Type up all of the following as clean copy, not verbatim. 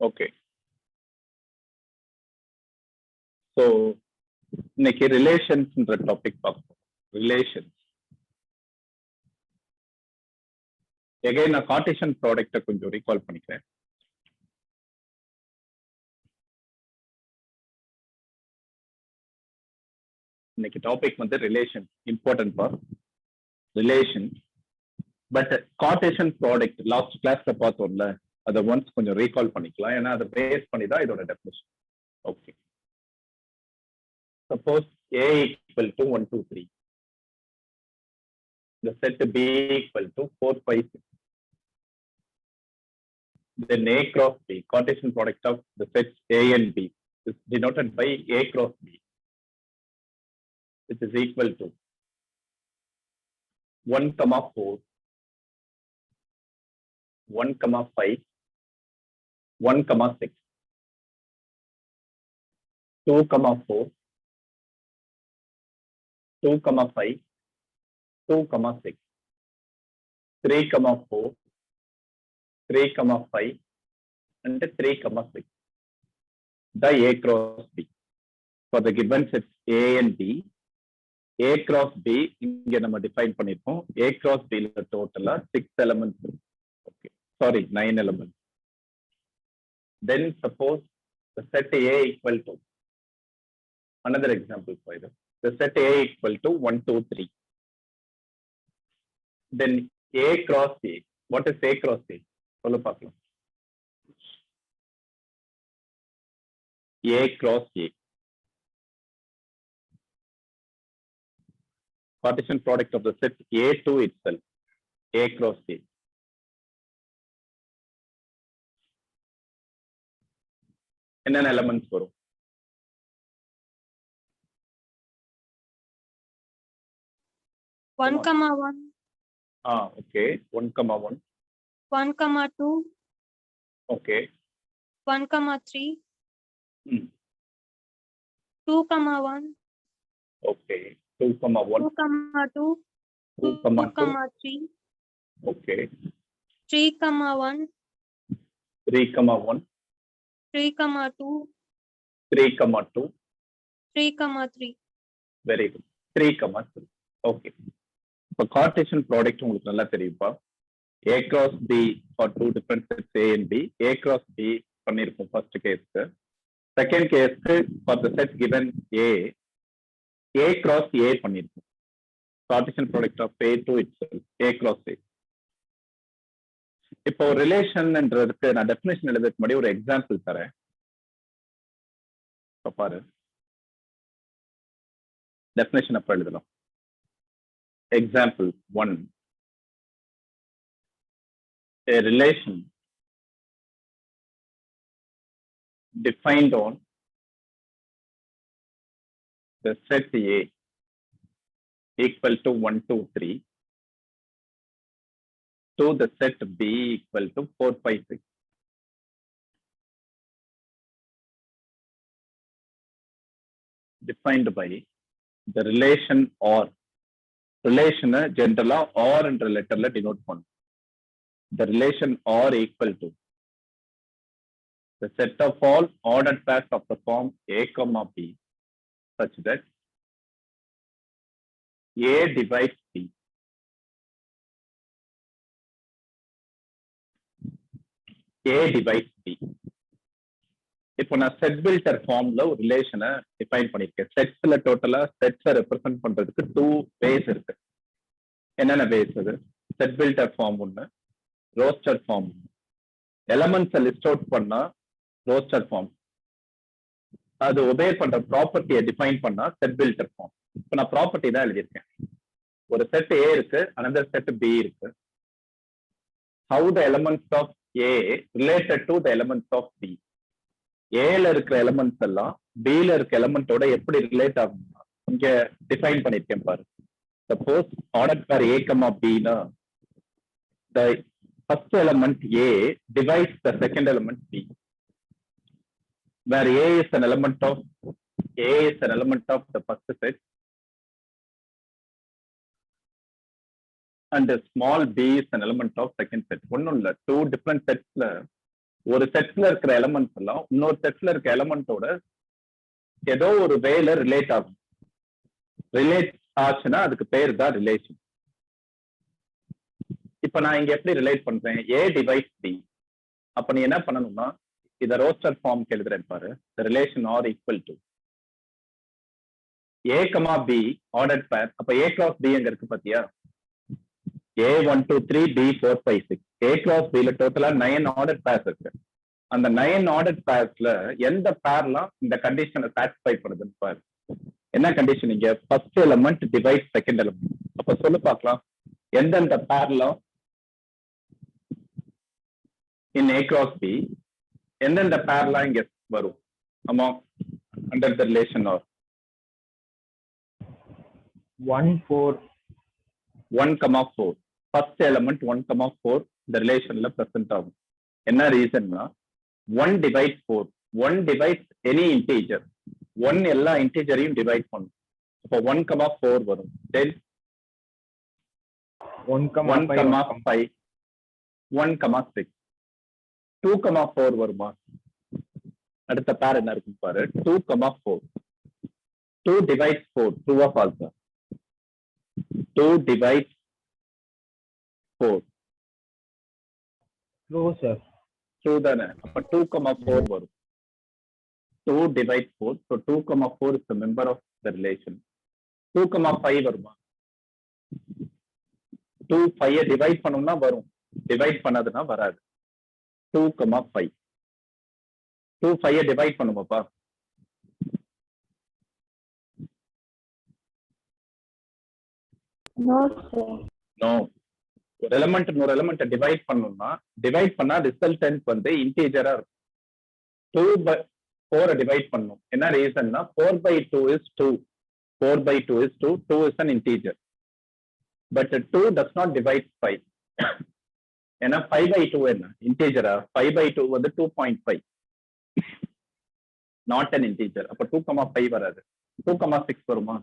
Okay. So இன்னைக்கு ரிலேஷன்ஸ்ன்ற topic பார்ப்போம். Relations again நான் கார்ட்டீசியன் ப்ராடக்ட்டை கொஞ்சம் ரீகால் பண்ணிக்கிறேன். இன்னைக்கு டாபிக் வந்து relation, important for relation. But Cartesian product last கிளாஸ்ல பார்த்தோம்ல, அதை ஒன்ஸ் கொஞ்சம் ரீகால் பண்ணிக்கலாம். ஏன்னா அதை பேஸ் பண்ணி தான் இதோட definition. Okay, suppose A equal to 1, 2, 3. The set B equal to 4, 5, 6. Then A cross B, Cartesian product of the sets A and B, is denoted by A cross B, which is equal to 1, 4, 1, 5, 1, 6, 2, 4, 2, 5, 2, 6, 3, 4, 3, 5, and 3, 6. The A cross B. For the given sets A and B, A cross B, இங்க நம்ம define பண்ணிருக்கோம். A cross B ல total 6 elements. Okay, sorry, 9 elements. Then suppose the set A equal to, another example for this. The set A equal to 1, 2, 3. Then A cross A. What is A cross A? சொல்ல பார்க்கலாம். A cross A. Cartesian product of the set A2 itself. A cross A. என்னென்ன elements வரும்? One, 1. Okay. 1, 1. 1, 2. Okay. 1, 3. 2, 1. Okay. 2, 1. 2, 2. 2, 3. Okay. 3, 1. 3, 1. 3, 2. 3, 2. 3, 3. Very good. 3, 3. Okay. இப்போ Cartesian product உங்களுக்கு நல்லா தெரியுப்பா. A cross B for two different sets A and B. A cross B பண்ணிருக்கோம் first கேஸ்க்கு. Second கேஸ்க்கு for the set given A, A cross A பண்ணிருக்கோம். Cartesian product of A2 itself, A cross A. இப்போ ரிலேஷன்ன்றதுக்கு நான் definition எழுதுறதுக்கு முன்னாடி ஒரு example தரேன். பாரு, டெஃபினேஷன் அப்ப எழுதலாம். Example 1. A relation defined on the set A equal to 1, 2, 3 to the set B equal to 4, 5, 6. Defined by the relation or. ரிலேஷனை ஜென்ரலா ஆர் என்ற லெட்டர்ல டினோட் பண்ணும். The relation R equal to the set of all ordered pairs of the form A, B such that A divides B. A divides B. இப்போ நான் set builder ஃபார்ம்ல ஒரு ரிலேஷனை டிஃபைன் பண்ணிருக்கேன். செட்ஸ்ல டோட்டலா செட்ஸை ரெப்ரசென்ட் பண்றதுக்கு 2 வேஸ் இருக்கு. என்னென்ன வேஸ் அது? செட் பில்டர் ஃபார்ம் ஒன்று, ரோஸ்டர் ஃபார்ம் ஒன்று. எலமெண்ட்ஸை லிஸ்ட் அவுட் பண்ணா ரோஸ்டர் ஃபார்ம், அது ஒபே பண்ற ப்ராப்பர்ட்டியை டிஃபைன் பண்ணா செட் பில்டர் ஃபார்ம். இப்போ நான் ப்ராப்பர்ட்டி தான் எழுதியிருக்கேன். ஒரு செட் A இருக்கு, another செட் B இருக்கு. How the elements of A related to the elements of B. ஏல இருக்கிற எலமெண்ட்ஸ் எல்லாம் பில இருக்க எலமெண்டோட எப்படி ரிலேட் ஆகும் இங்க டிஃபைன் பண்ணிருக்கேன் பாரு. சப்போஸ் ஆர்டர் பேர் A, B னா the first element A divides the second element B, where A is an element of the first set and the small b is an element of second set. ஒன்னும் இல்ல, 2 different setsல ஒரு செட்ல இருக்கிற elements எல்லாம் இன்னொரு செட்ல இருக்க எலமெண்டோட ஏதோ ஒரு வேல ரிலேட் ஆகும். ரிலேட் ஆச்சுன்னா அதுக்கு பேர் தான் ரிலேஷன். இப்ப நான் இங்க எப்படி ரிலேட் பண்றேன்? A divides B. அப்ப நீ என்ன பண்ணணும்னா இத ரோஸ்டர் ஃபார்ம்க்கு எழுதுறேன் பாரு. The relation are equal to A, B ordered pair. அப்ப A cross B எங்க இருக்கு பாத்தியா? A 1 2 3 B 4 5 6. A cross B ல டோட்டலா 9 ordered pairs இருக்கு. அந்த 9 ordered pairsல எந்த பேர்லாம் இந்த கண்டிஷனை சாட்டிஸ்ஃபை பண்ணுதுன்னு பாரு. என்ன கண்டிஷன் இங்க? First element divide second element. அப்ப சொல்லு பார்க்கலாம், எந்தெந்த பேர்லாம் இன் A cross B எந்தெந்த பேர்லாம் இங்க வரும் among under the relation or 1 4 1, 4. First element 1, 4 இந்த ரிலேஷன்ல பிரசன்ட் ஆகும். என்ன ரீசன்னா 1 divides 4. 1 divides any integer. 1 எல்லா இன்டிஜரையும் டிவைட் பண்ணும். அப்போ 1, 4 வரும். தென் 1, 5, 1, 6. 2, 4 வருமா? அடுத்த பேர் என்ன இருக்கும் பாரு. 2, 4. 2 divides 4. True or false? 2 divides 4. True, sir. True தானே? அப்ப 2, 4 வரும். 2 divides 4. So 2, 4 is the member of the relation. 2, 5 வருமா? 2, 5 டிவைட் பண்ணோம்னா வரும். டிவைட் பண்ணதுன்னா வராது. 2, 5. 2, 5 டிவைட் பண்ணுமாப்பா? No, sir. நோ. ஒரு எலிமெண்ட் இன்னொரு எலிமெண்ட் டிவைட் பண்ணணும்னா டிவைட் பண்ணா ரிசல்டன்ட் வந்து இன்டீஜரா இருக்கும். 2/4 டிவைட் பண்ணும். என்ன ரீசன்னா 4/2 is 2. 4/2 is 2. 2 is an integer. But 2 does not divide 5. ஏன்னா 5/2 என்ன? இன்டீஜரா? 5/2 வந்து 2.5. Not an integer. அப்ப 2, 5 வராது. 2, 6 வருமா?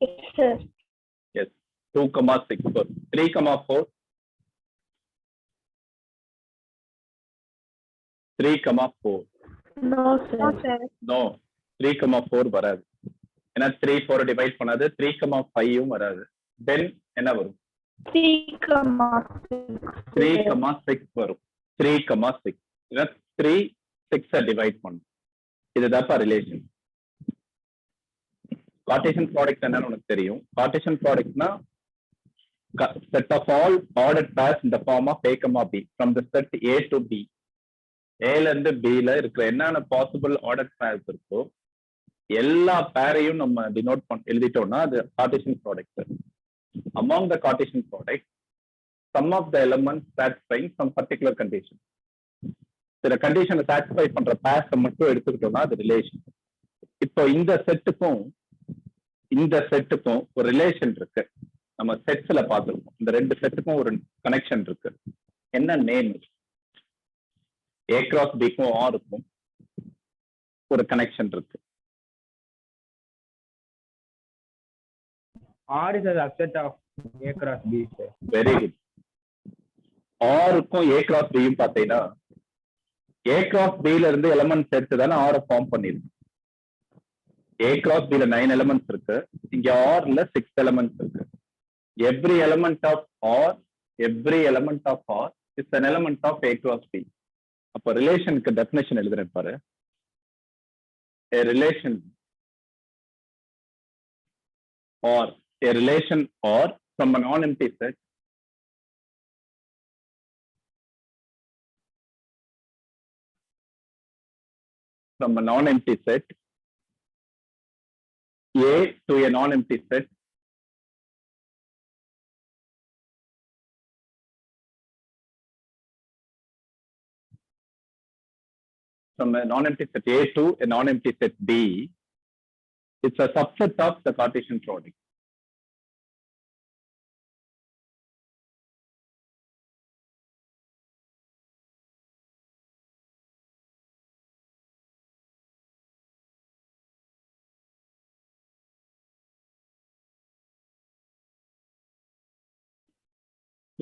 Yes, sir. Yes. 2, 6 வரும். 3, 4. 3, 4. No, sir. No, sir. No. 3, 4 வராது. ஏன்னா 3, 4 டிவைட் பண்ணாது. 3, 5யும் வராது. தென் என்ன வரும்? 3, 3, 6 வரும். 3, 6. ஏன்னா 3, 6 டிவைட் பண்ணும். இதுதான்ப்பா ரிலேஷன். கார்ட்டீசியன் ப்ராடக்ட் என்னன்னு உனக்கு தெரியும். கார்ட்டீசியன் ப்ராடக்ட்னா set of all ordered pairs in the form of A, B from the set A to B. A ல இருந்து B ல இருக்கிற என்னென்ன பாசிபிள் ஆர்டர் பேர்ஸ் இருக்கோ எல்லா பேரையும் நம்ம டினோட் எழுதிட்டோம்னா அது Cartesian product. Among the Cartesian product, some of the elements satisfying some particular condition. சில கண்டிஷனை சாட்டிஸ்ஃபை பண்ற பேர்ஸை மட்டும் எடுத்துக்கிட்டோம்னா அது ரிலேஷன். இப்போ இந்த செட்டுக்கும் ஒரு ரிலேஷன் இருக்கு. நம்ம செட்ஸ்ல பார்த்துருக்கோம். இந்த ரெண்டு செட்டுக்கும் ஒரு கனெக்ஷன் இருக்கு. என்ன நேம்? A cross B க்கும் R க்கும் ஒரு கனெக்ஷன் இருக்கு. R is a subset of A cross B, sir. Very good. R க்கும் A cross B யும் பார்த்தீங்கன்னா A cross B ல இருந்து எலிமெண்ட்ஸ் எடுத்து தானே R ஃபார்ம் பண்ணிருக்கு. A cross B ல 9 எலிமெண்ட்ஸ் இருக்கு. இங்க R ல 6 எலிமெண்ட்ஸ் இருக்கு. Every element of R is an element of A cross B. அப்ப ரிலேஷனுக்கு டெஃபினேஷன் எழுதுறேன் பாரு. A relation or from a non-empty set A to a non-empty set from a non-empty set A to a non-empty set B, it's a subset of the Cartesian product.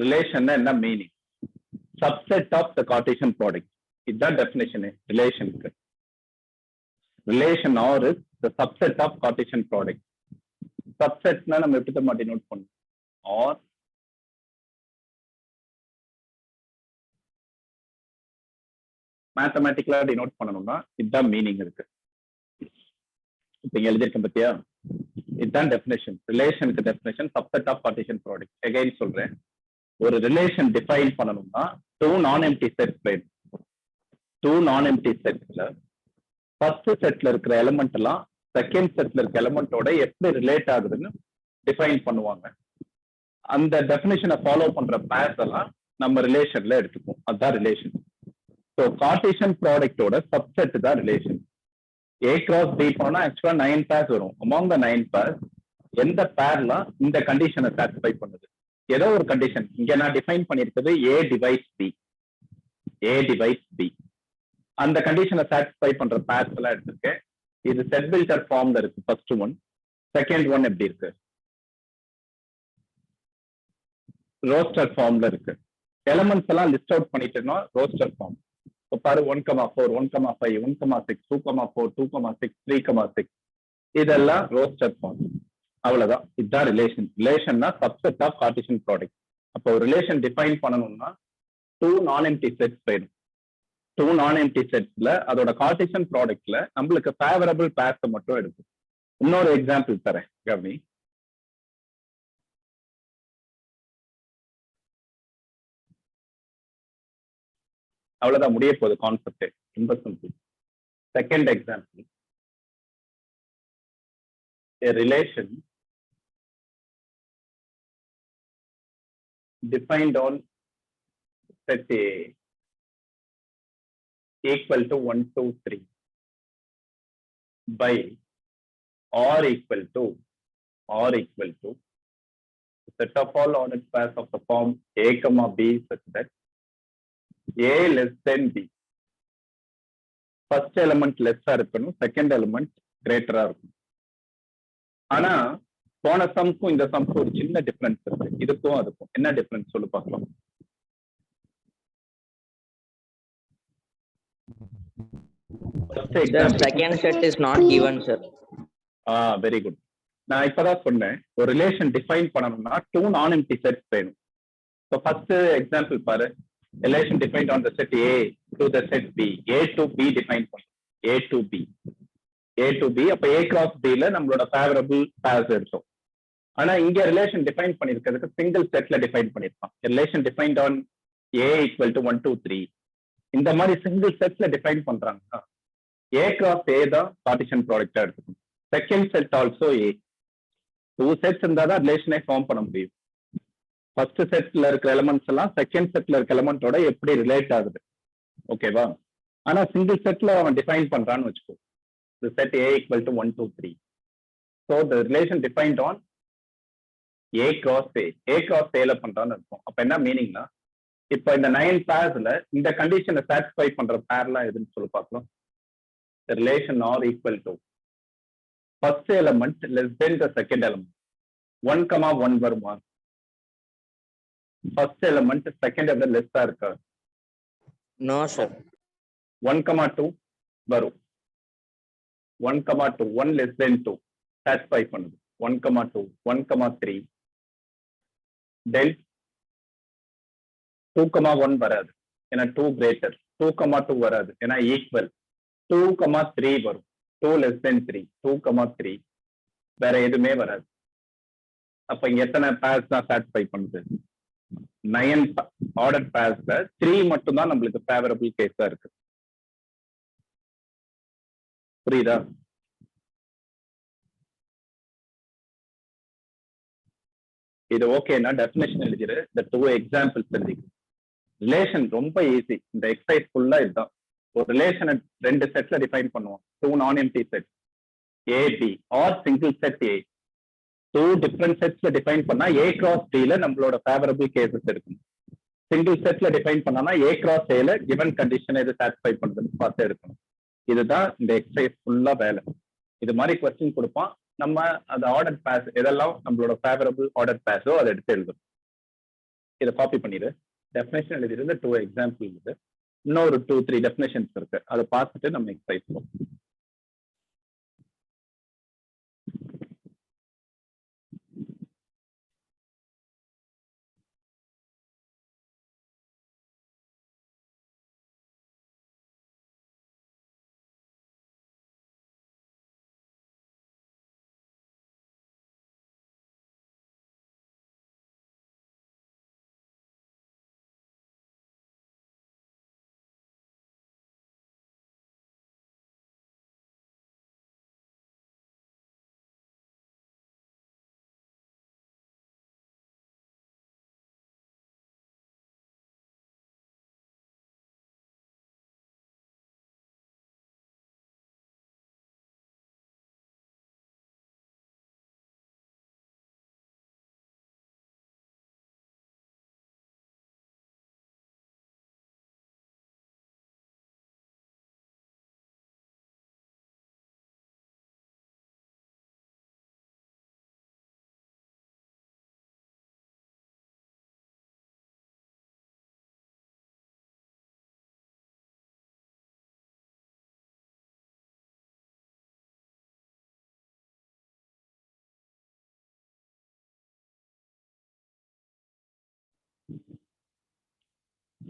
Relation என்ன மீனிங்? subset of the Cartesian product. இதுதான் definition ரிலேஷனுக்கு. Relation R is the subset of Cartesian product. சப்செட்னா நம்ம எப்படி தான் மாட்டி note பண்ணோம், ஆர் மேத்தமேட்டிக்கலா டினோட் பண்ணணும்னா இதுதான் மீனிங் இருக்கு. இப்ப இங்க எழுதியிருக்கேன் பத்தியா, இதுதான் டெஃபினேஷன். ரிலேஷனுக்கு definition subset of Cartesian product. Again சொல்றேன், ஒரு ரிலேஷன் டிஃபைன் பண்ணணும்னா டூ நான் எம்டி செட்ஸ் வேணும். டூ நான் எம்டி செட்ஸ்ல ஃபர்ஸ்ட் செட்ல இருக்கிற எலிமெண்ட் எல்லாம் செகண்ட் செட்ல இருக்க எலிமெண்டோட எப்படி ரிலேட் ஆகுதுன்னு டிஃபைன் பண்ணுவாங்க. அந்த டெஃபினேஷனை ஃபாலோ பண்ற பேர்ஸ் எல்லாம் நம்ம ரிலேஷன்ல எடுத்துப்போம். அதுதான் ரிலேஷன். ஸோ கார்ட்டீசியன் ப்ராடக்டோட சப்செட் தான் ரிலேஷன். A cross B போனா ஆக்சுவலா 9 பேர்ஸ் வரும். அமாங் த 9 பேர்ஸ் எந்த பேர்லாம் இந்த கண்டிஷனை சாட்டிஸ்ஃபை பண்ணுது, ஏதோ ஒரு கண்டிஷன் இங்க நான் டிஃபைன் பண்ணிருக்கிறது A divides B. A divides B அந்த கண்டிஷனை சாட்டிஸ்ஃபை பண்ற பேர்ஸ் எல்லாம் எடுத்திருக்கேன். இது செட் பில்டர் ஃபார்ம்ல இருக்கு. ஃபர்ஸ்ட் ஒன், செகண்ட் ஒன் எப்படி இருக்கு, ரோஸ்டர் ஃபார்ம்ல இருக்கு. எலிமெண்ட்ஸ் எல்லாம் லிஸ்ட் அவுட் பண்ணிட்டோம்னா ரோஸ்டர் ஃபார்ம். இப்போ பாரு 1,4 1,5 1,6 2,4 2,6 3,6 இதெல்லாம் ரோஸ்டர் ஃபார்ம். அவ்வளவுதான். இதுதான் ரிலேஷன். ரிலேஷன்னா சப்செட் ஆஃப் கார்ட்டீசியன் ப்ராடக்ட். அப்போ ரிலேஷன் டிஃபைன் பண்ணணும்னா டூ நான் எம்டி செட்ஸ் வேணும். டூ நான் எம்டி செட்ஸ்ல அதோட கார்ட்டீசியன் ப்ராடக்ட்ல நம்மளுக்கு ஃபேவரபிள் பேர்ஸ் மட்டும் எடுக்கும். இன்னொரு எக்ஸாம்பிள் தரேன், கவனி. அவ்வளவுதான், முடிய போகுது கான்செப்ட். ரொம்ப simple. Second example, a relation defined on set A equal to 1 2 3 by or equal to set of all ordered pairs of the form A comma B such that A less than B. First element லெஸ்ஸா இருக்கணும், second element கிரேட்டரா இருக்கும். ஆனா போன சம்க்கும் இந்த சம்க்கும் ஒரு சின்ன difference இருக்கு. இதுக்கும் அதுக்கும் என்ன டிஃபரன்ஸ் சொல்லு பார்க்கலாம். Second set is not given, sir. Very good. நான் இப்பதான் சொன்னேன், ஒரு ரிலேஷன் டிஃபைன் பண்ணணும்னா டூ நான் எம்டி செட்ஸ் வேணும். ஸோ ஃபர்ஸ்ட் எக்ஸாம்பிள் பாரு, relation defined on the set A to the set B. A to B define பண்ணும். A to B அப்ப A cross B ல நம்மளோட ஃபேவரபிள் பேர்ஸ் எடுத்தோம். ஆனா இங்க ரிலேஷன் டிஃபைன் பண்ணிருக்கிறதுக்கு சிங்கிள் செட்ல டிஃபைன் பண்ணிருப்பான். Relation defined on A equal to 1 2 3 இந்த மாதிரி சிங்கிள் செட்ல டிஃபைன் பண்றாங்கன்னா A cross A தான் கார்ட்டீசியன் ப்ராடக்டா எடுத்துக்கணும். Second set also A. Two sets இருந்தா தான் ரிலேஷனை ஃபார்ம் பண்ண முடியும். ஃபர்ஸ்ட் செட்ல இருக்கிற எலிமெண்ட்ஸ் எல்லாம் செகண்ட் செட்ல இருக்க எலிமெண்டோட எப்படி ரிலேட் ஆகுது, ஓகேவா? ஆனா சிங்கிள் செட்ல அவன் டிஃபைன் பண்றான்னு வச்சுக்கோ. The set A equal to 1 2 3. So the relation defined on A cross A. A cross A ல பண்றான்னு இருக்கும். அப்ப என்ன மீனிங்னா, இப்ப இந்த 9 பேர்ஸ்ல இந்த கண்டிஷனை சாட்டிஸ்ஃபை பண்ற பேர்லாம் எதுன்னு சொல்லி பார்க்கலாம். The relation or equal to first element less than the second element. 1,1 வருமா? ஃபர்ஸ்ட் எலிமெண்ட் செகண்ட் எலிமெண்ட் லெஸ்ஸா இருக்கா? No, sir. 1,2 வரும். 1,2 1 less than 2 satisfy பண்ணுது. 1,2 1,3 then 2,1 வராது, ஏன்னா 2 greater. 2,2 வராது, ஏன்னா ஈக்குவல். 2,3 வரும். 2 less than 3 2,3 வேற எதுவுமே வராது. அப்ப இங்க எத்தனை பேர்ஸ் தான் சாட்டிஸ்ஃபை பண்ணுது? 9 ஆர்டர் பேர்ஸ்ல 3 மட்டும் தான் நம்மளுக்கு ஃபேவரபிள் கேஸா இருக்கு. புரியுதா? இது ஓகேனா டெஃபினேஷன் எழுதிரு. இந்த 2 எக்ஸாம்பிள்ஸ் எழுதிக்கு. ரிலேஷன் ரொம்ப ஈஸி. இந்த எக்ஸசைஸ் ஃபுல்லா இதுதான். ஒரு ரிலேஷனை 2 செட்ல டிஃபைன் பண்ணுவோம். 2 non empty set A B or single set A. 2 different செட்ஸ்ல டிஃபைன் பண்ணா A cross B ல நம்மளோட ஃபேவரபிள் கேசஸ் இருக்கும். சிங்கிள் செட்ல டிஃபைன் பண்ணா A cross A ல given கண்டிஷன் எது சாட்டிஸ்ஃபை பண்ணுதுன்னு பார்த்து எடுக்கணும். இதுதான் இந்த எக்ஸசைஸ் ஃபுல்லா வேலை. இது மாதிரி கொஸ்டின் கொடுப்பான். நம்ம அந்த ஆர்டர் பேஸ் எதெல்லாம் நம்மளோட ஃபேவரபிள் ஆர்டர் பேஸோ அதை எடுத்து எழுதணும். இதை காப்பி பண்ணிடு. டெஃபினேஷன் எழுதிருந்து 2 எக்ஸாம்பிள் இது. இன்னொரு 2-3 டெஃபினேஷன்ஸ் இருக்கு. அதை பார்த்துட்டு நம்ம எக்ஸசைஸ் போவோம்.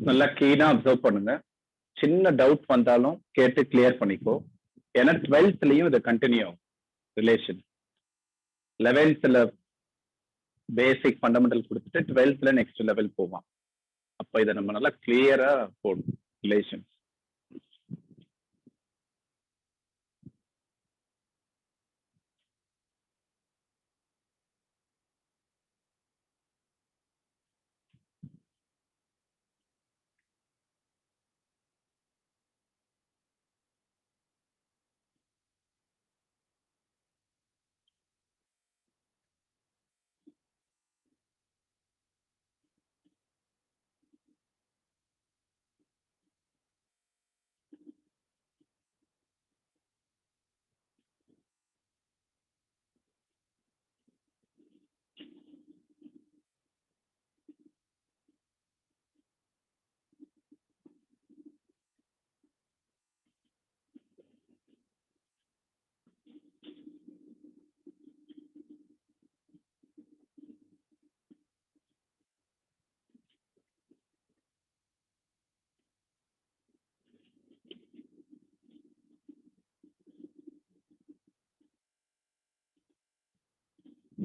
நல்லா கீனா அப்சர்வ் பண்ணுங்க. சின்ன டவுட் வந்தாலும் கேட்டு கிளியர் பண்ணிக்கோ. ஏன்னா 12th இது கண்டினியூ ஆகும் ரிலேஷன். 11th பேசிக் ஃபண்டமெண்டல் கொடுத்துட்டு 12th நெக்ஸ்ட் லெவல் போவான். அப்ப இதை நம்ம நல்லா கிளியரா போடணும் ரிலேஷன்.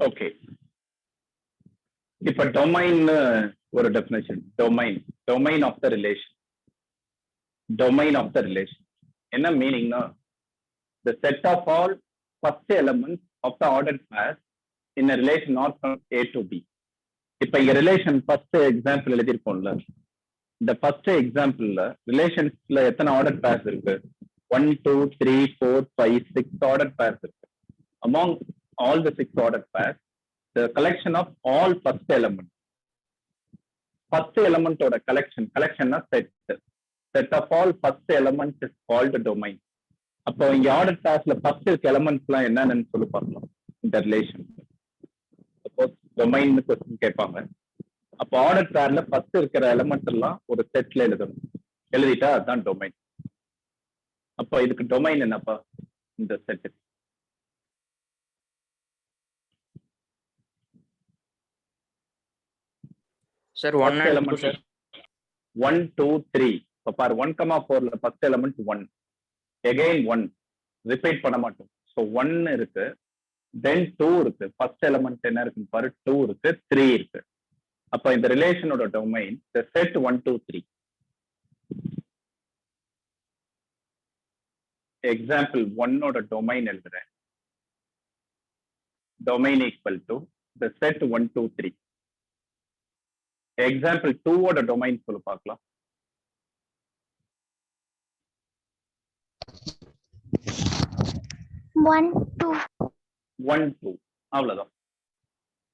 ஓகே, இப்ப டொமைன் ஒரு definition. Domain of the relation. Domain of the relation என்ன மீனிங்னா, the set of all first elements of the ordered pair in a relation not from A to B. இப்ப இங்க ரிலேஷன் ஃபர்ஸ்ட் எக்ஸாம்பிள் எழுதிருக்கோம்ல, இந்த first எக்ஸாம்பிள்ல ரிலேஷன்ஸ்ல எத்தனை order pairs இருக்கு? 1 2 3 4 5 6 order pairs இருக்கு. among all the 6 ordered pairs, the collection of all first elements. First element oda collection na set of all first elements is called domain. அப்போ இங்க order பேர்ஸ்ல first இருக்க elements எல்லாம் என்னன்னு சொல்லி பார்க்கலாம் இந்த ரிலேஷன். சப்போஸ் டொமைன் क्वेश्चन கேட்பாங்க. அப்போ ஆர்டர் பேர்ல ஃபர்ஸ்ட் இருக்கிற எலிமெண்ட் எல்லாம் ஒரு செட்ல எழுதணும். எழுதிட்டா அதுதான் டொமைன். அப்போ இதுக்கு டொமைன் என்னப்பா? இந்த செட். Sir, 1 and 2, sir. 1 2 3. இப்போ பாரு 1,4ல ஃபர்ஸ்ட் எலிமெண்ட் 1. again 1 ரிப்பீட் பண்ண மாட்டோம். ஸோ 1 இருக்கு, தென் 2 இருக்கு. ஃபர்ஸ்ட் எலிமெண்ட் என்ன இருக்குன்னு பாரு, 2 இருக்கு, 3 இருக்கு. அப்ப இந்த ரிலேஷனோட டொமைன் the set 1 2 3. எக்ஸாம்பிள் 1 ஓட டொமைன் எழுதுறேன். Domain equal to the set 1 2 3. Example 2 ஓட டொமைன் சொல்லு பார்க்கலாம். 1 2. 1 2 அவ்வளவுதான்.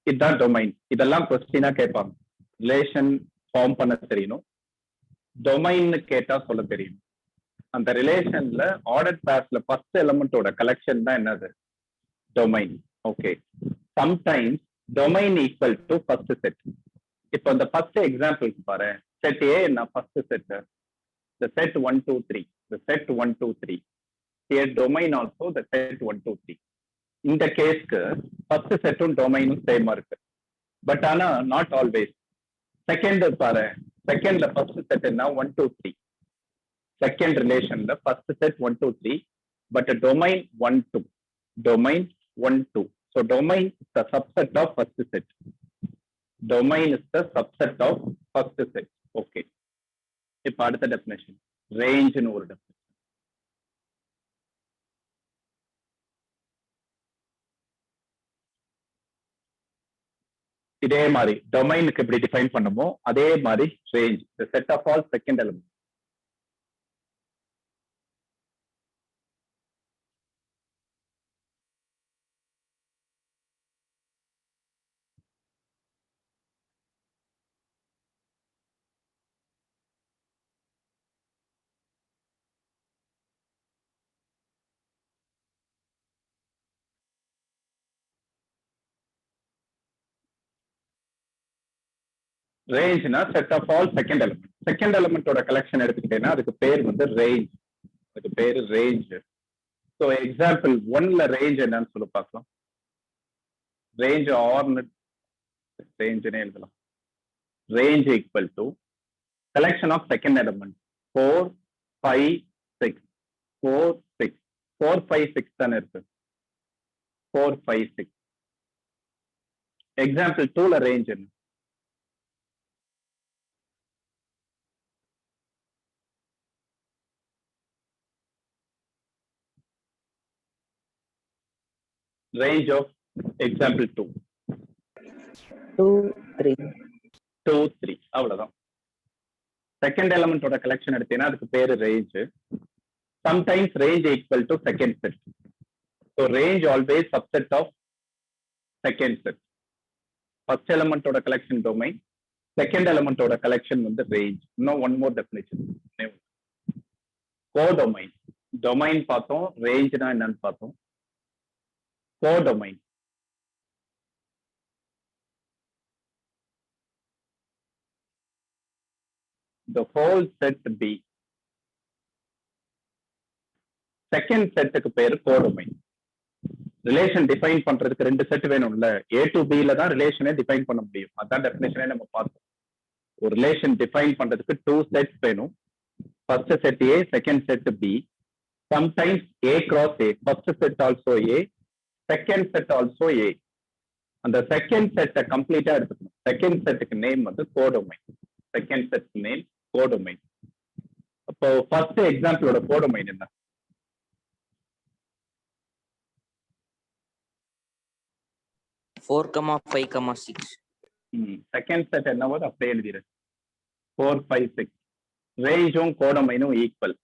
இதுதான் டொமைன். இதெல்லாம் கொஸ்டினா கேட்பாங்க. ரிலேஷன் ஃபார்ம் பண்ண தெரியணும், டொமைன் கேட்டா சொல்ல தெரியும். அந்த ரிலேஷன்ல ஆர்டர் பேர்ஸ்ல ஃபர்ஸ்ட் எலிமெண்டோட கலெக்ஷன் தான் என்னது? Domain. Okay, sometimes domain equal to first set. இப்போ இந்த ஃபர்ஸ்ட் எக்ஸாம்பிளுக்கு பாரு, set A என்ன first set, the set 1 2 3, the set 1 2 3, here domain also the set 1 2 3. இந்த கேஸ்க்கு first செட்டும் டொமைனும் சேமா இருக்கு. பட் ஆனா நாட் ஆல்வேஸ். செகண்ட் பாரு, செகண்ட்ல ஃபர்ஸ்ட் செட் என்ன 1 2 3, செகண்ட் ரிலேஷன்ல first set 1 2 3, but domain 1 2, domain 1 2. So domain is the subset of first set. Domain is the subset of first set. Okay. இப்ப அடுத்த டெஃபினேஷன் ரேஞ்ச்னு ஒரு டெஃபினேஷன். இதே மாதிரி டொமைனுக்கு எப்படி டிஃபைன் பண்ணுமோ அதே மாதிரி range, the set of all second element. ரேஞ்ச்னா set of all second element. Second எலிமெண்டோட கலெக்ஷன் எடுத்துக்கிட்டேன்னா அதுக்கு பேர் வந்து ரேஞ்ச், அதுக்கு பேரு ரேஞ்ச். ஸோ எக்ஸாம்பிள் 1ல ரேஞ்ச் என்னன்னு சொல்லி பார்க்கலாம். ரேஞ்ச் ஆர்னட் ரேஞ்ச்னே எழுதலாம். Range equal to collection of second element 4 5 6 4 6 4 5 6 தானே இருக்கு. 4 5 6. எக்ஸாம்பிள் 2ல ரேஞ்ச் என்ன? Range of example 2 2 3 2 3 அவ்வளவுதான். செகண்ட் எலிமெண்டோட கலெக்ஷன் எடுத்தீங்கன்னா அதுக்கு பேரு range. Sometimes range equal to second set. So range always subset of second set. First எலிமெண்டோட கலெக்ஷன் டொமைன், செகண்ட் எலிமெண்டோட கலெக்ஷன் வந்து ரேஞ்ச். இன்னும் one more definition, codomain. Domain பார்த்தோம், ரேஞ்ச்னா என்னன்னு பார்த்தோம். Codomain the whole set B. Second செட்டுக்கு பேரு கோடொமைன். ரிலேஷன் டிஃபைன் பண்றதுக்கு ரெண்டு செட் வேணும்ல. A to B ல தான் ரிலேஷனை டிஃபைன் பண்ண முடியும். அதான் டெஃபினேஷனே நம்ம பார்த்தோம். ஒரு ரிலேஷன் டிஃபைன் பண்றதுக்கு 2 செட்ஸ் வேணும். First set A, second set B. Sometimes A cross A, first set also A, second set also A. அந்த செகண்ட் செட்டை கம்ப்ளீட்டா எடுத்துக்கணும். செகண்ட் செட்டுக்கு நேம் வந்து codomain. Second set name codomain. அப்போ ஃபர்ஸ்ட் எக்ஸாம்பிளோட கோடொமைன் என்ன? four, 5, 6. செகண்ட் செட் என்னவோ அப்படியே எழுதிடு. 4 5 6. ரேஞ்சும் கோடொமைனும் ஈக்குவல்.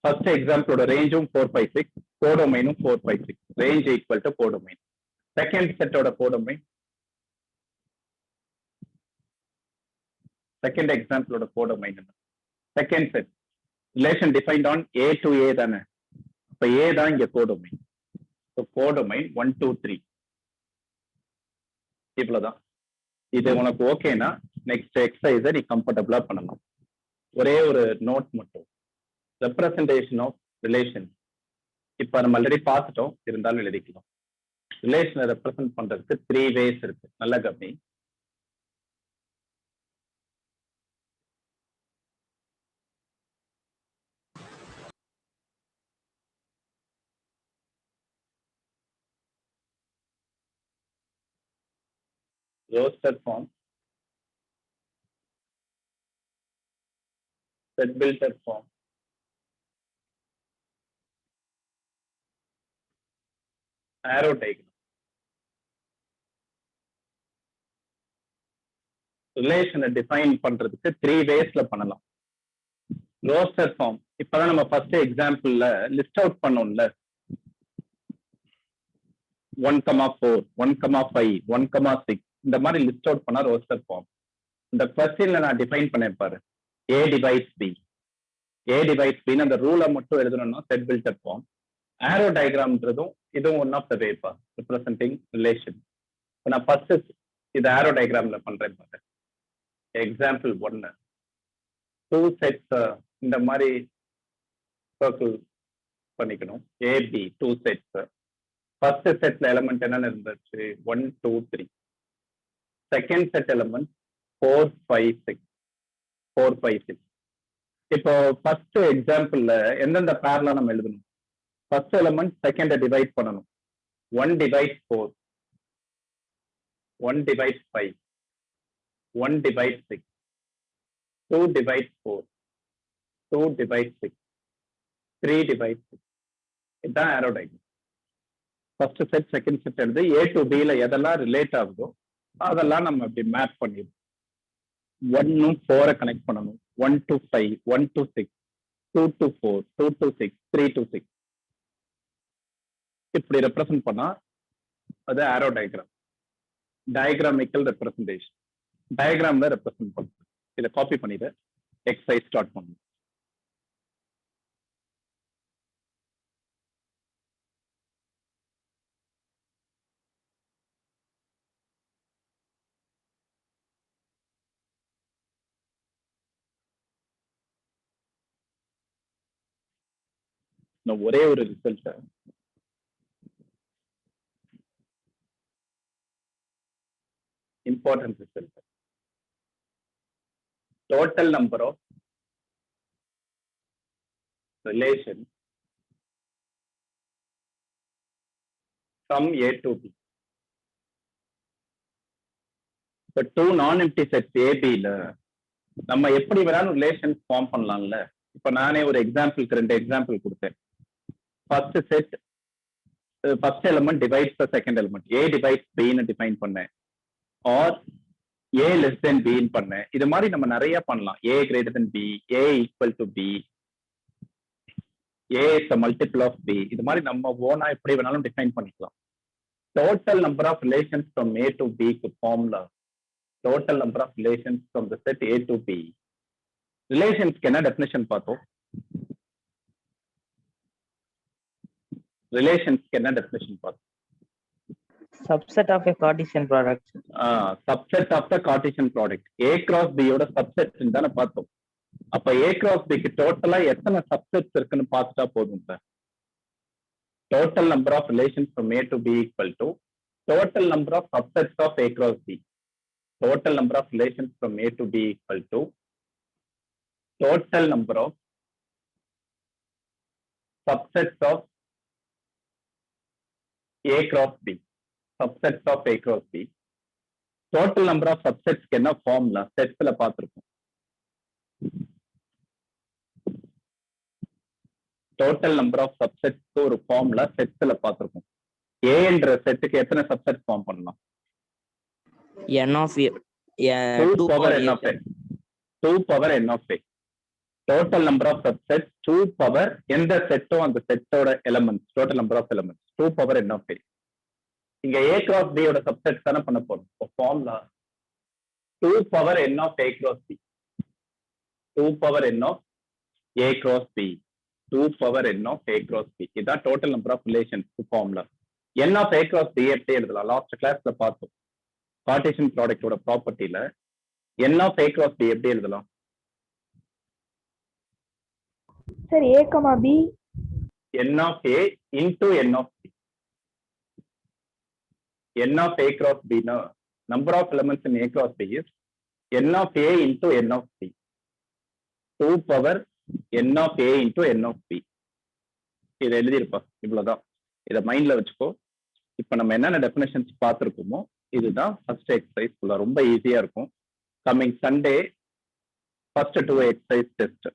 ஃபர்ஸ்ட் எக்ஸாம்பிளோட ரேஞ்சும் 4 5 6, கோடொமைனும் 4 5 6. Range equal to codomain. Second செட்டோட கோடொமைன், செகண்ட் எக்ஸாம்பிளோட கோடொமைன் என்ன? Second set relation defined on A to A தானே. அப்ப A தான் இங்க கோடொமைன். கோடொமைன் 1 2 3. இவ்வளவுதான். இது உனக்கு ஓகேனா நெக்ஸ்ட் எக்ஸசைஸை நீ கம்ஃபர்டபுளா பண்ணலாம். ஒரே ஒரு நோட் மட்டும், ரெப்ரசன்டேஷன் ஆஃப் ரிலேஷன். இப்ப நம்ம ஆல்ரெடி பார்த்துட்டோம், இருந்தாலும் எழுதிக்கலாம். ரிலேஷனை ரெப்ரசன்ட் பண்றதுக்கு 3 ways இருக்கு. நல்ல கவனி. Roster form, set builder form, arrow diagram. ரிலேஷனை டிஃபைன் பண்றதுக்கு 3 waysல பண்ணலாம். ரோஸ்டர் ஃபார்ம் இப்பதான் நம்ம ஃபர்ஸ்ட் எக்ஸாம்பிள்ல லிஸ்ட் அவுட் பண்ணோம்ல. 1,4 1,5 1,6 இந்த மாதிரி லிஸ்ட் அவுட் பண்ணா ரோஸ்டர் ஃபார்ம். இந்த கொஸ்டின்ல நான் டிஃபைன் பண்ணேன் பாரு, A divides B. A divides B அந்த ரூலை மட்டும் எழுதணும்னா செட் பில்டர் ஃபார்ம். ஆரோ டயக்ராம்ன்றதும் இதுவும் ஒன் ஆஃப் த வேப்பா ரெப்ரசன்டிங் ரிலேஷன். இப்போ நான் ஃபர்ஸ்ட் இது ஆரோ டயக்ராம்ல பண்றேன் பாரு. எக்ஸாம்பிள் 1 டூ செட்ஸ் இந்த மாதிரி சர்க்கிள் பண்ணிக்கணும். A B two sets. ஃபர்ஸ்ட் செட்ல எலமெண்ட் என்னன்னு இருந்துச்சு? 1 2 3. Second set element 4 5 6 4 5 6. இப்போ ஃபர்ஸ்ட் எக்ஸாம்பிள்ல எந்தெந்த பேர்ல நம்ம எழுதணும்? ஃபர்ஸ்ட் எலமெண்ட் செகண்ட் டிவைட் பண்ணணும். 1 divide 4, 1 divide 5, 1 divide 6, 2 divide 4, 2 divide 6, 3 divide 6. இதுதான் arrow diagram. First set second set எழுது ஏ டு பில எதெல்லாம் ரிலேட் ஆகுதோ அதெல்லாம் நம்ம அப்படி மேப் பண்ணிடுவோம். 1 4 கனெக்ட் பண்ணணும். 1 to 5, 1 to 6, 2 to 4, 2 to 6, 3 to 6. இப்படி ரெப்ரசென்ட் பண்ணா அது ஆரோ டயக்ராம். Diagrammatical representation. டயக்ராம்ல ரெப்ரசென்ட் பண்ணும். இதை காப்பி பண்ணிட்டு எக்ஸசைஸ் ஸ்டார்ட் பண்ணணும். ஒரே ஒரு result important result. Total number of relation from A to B. இப்போ டூ நான் எம்டி செட்ஸ் ஏபில நம்ம எப்படி வேணாலும் ரிலேஷன்ஸ் ஃபார்ம் பண்ணலாம்ல. இப்போ நானே ஒரு எக்ஸாம்பிளுக்கு 2 எக்ஸாம்பிள் கொடுத்தேன். First set first element divides the second element. A divides பின்னு டிஃபைன் பண்ணேன். ஆர் ஏ லெஸ் தென் பின்னு பண்ணேன். இது மாதிரி நம்ம நிறைய பண்ணலாம். A greater than B, A equal to B, A is a multiple of b. இது மாதிரி நம்ம ஓனா எப்படி வேணாலும் டிஃபைன் பண்ணிக்கலாம். Total number of relations from A to B க்கு formula total number of relations from the set A to B. ரிலேஷன்ஸ்க்கு என்ன டெஃபினிஷன் பார்த்தோம்? ரிலேஷன்ஸ்க்கு என்ன டெஃபினிஷன் பார்த்தோம்? Subset of a Cartesian product. Subset of the Cartesian product. A cross பியோட சப்செட் தானே பார்த்தோம். அப்ப ஏ கிராஸ் பிக்கு டோட்டலா எத்தனை சப்செட்ஸ் இருக்குன்னு பார்த்துட்டா போதும் sir. Total number of relations from A to B equal to total number of subsets of A cross B. Total number of relations from A to B equal to total number of subsets of A cross B. Subsets of A cross B. Total number of சப்செட்ஸ்க்கு என்ன formula செட்ஸ்ல பார்த்துருக்கோம். Total number of சப்செட்ஸ்க்கு ஒரு formula செட்ஸ்ல பார்த்திருக்கோம். ஏ என்ற செட்டுக்கு எத்தனை subset form பண்ணலாம்? n of a 2 power n of a. 2 power n of a. Total number of subsets 2 power எந்த செட்டோ அந்த செட்டோட elements total number of elements 2 power n of a. இங்க a cross b யோட சப்செட் தான பண்ண போறோம். Formula 2 power n of a cross b. 2 power n of a cross b. 2 power n of a cross b. இதான் total number of relations formula. n of a cross b எப்படி எழுதலாம்? Last கிளாஸ்ல பார்த்தோம். Cartesian ப்ராடக்ட்டோட ப்ராப்பர்ட்டில n of a cross b எப்படி எழுதலாம்? Sir, A, B. n of a into n of b. n of a cross b na number of elements in a cross b is n of a into n of b. 2 power n of a into n of b. இதை எழுதியிருப்பா. இவ்வளவுதான். இதை மைண்ட்ல வச்சுக்கோ. இப்ப நம்ம என்னென்ன definitions பார்த்துருக்கோமோ இதுதான் first exercise. ரொம்ப ஈஸியா இருக்கும். Coming Sunday first 2 exercise test.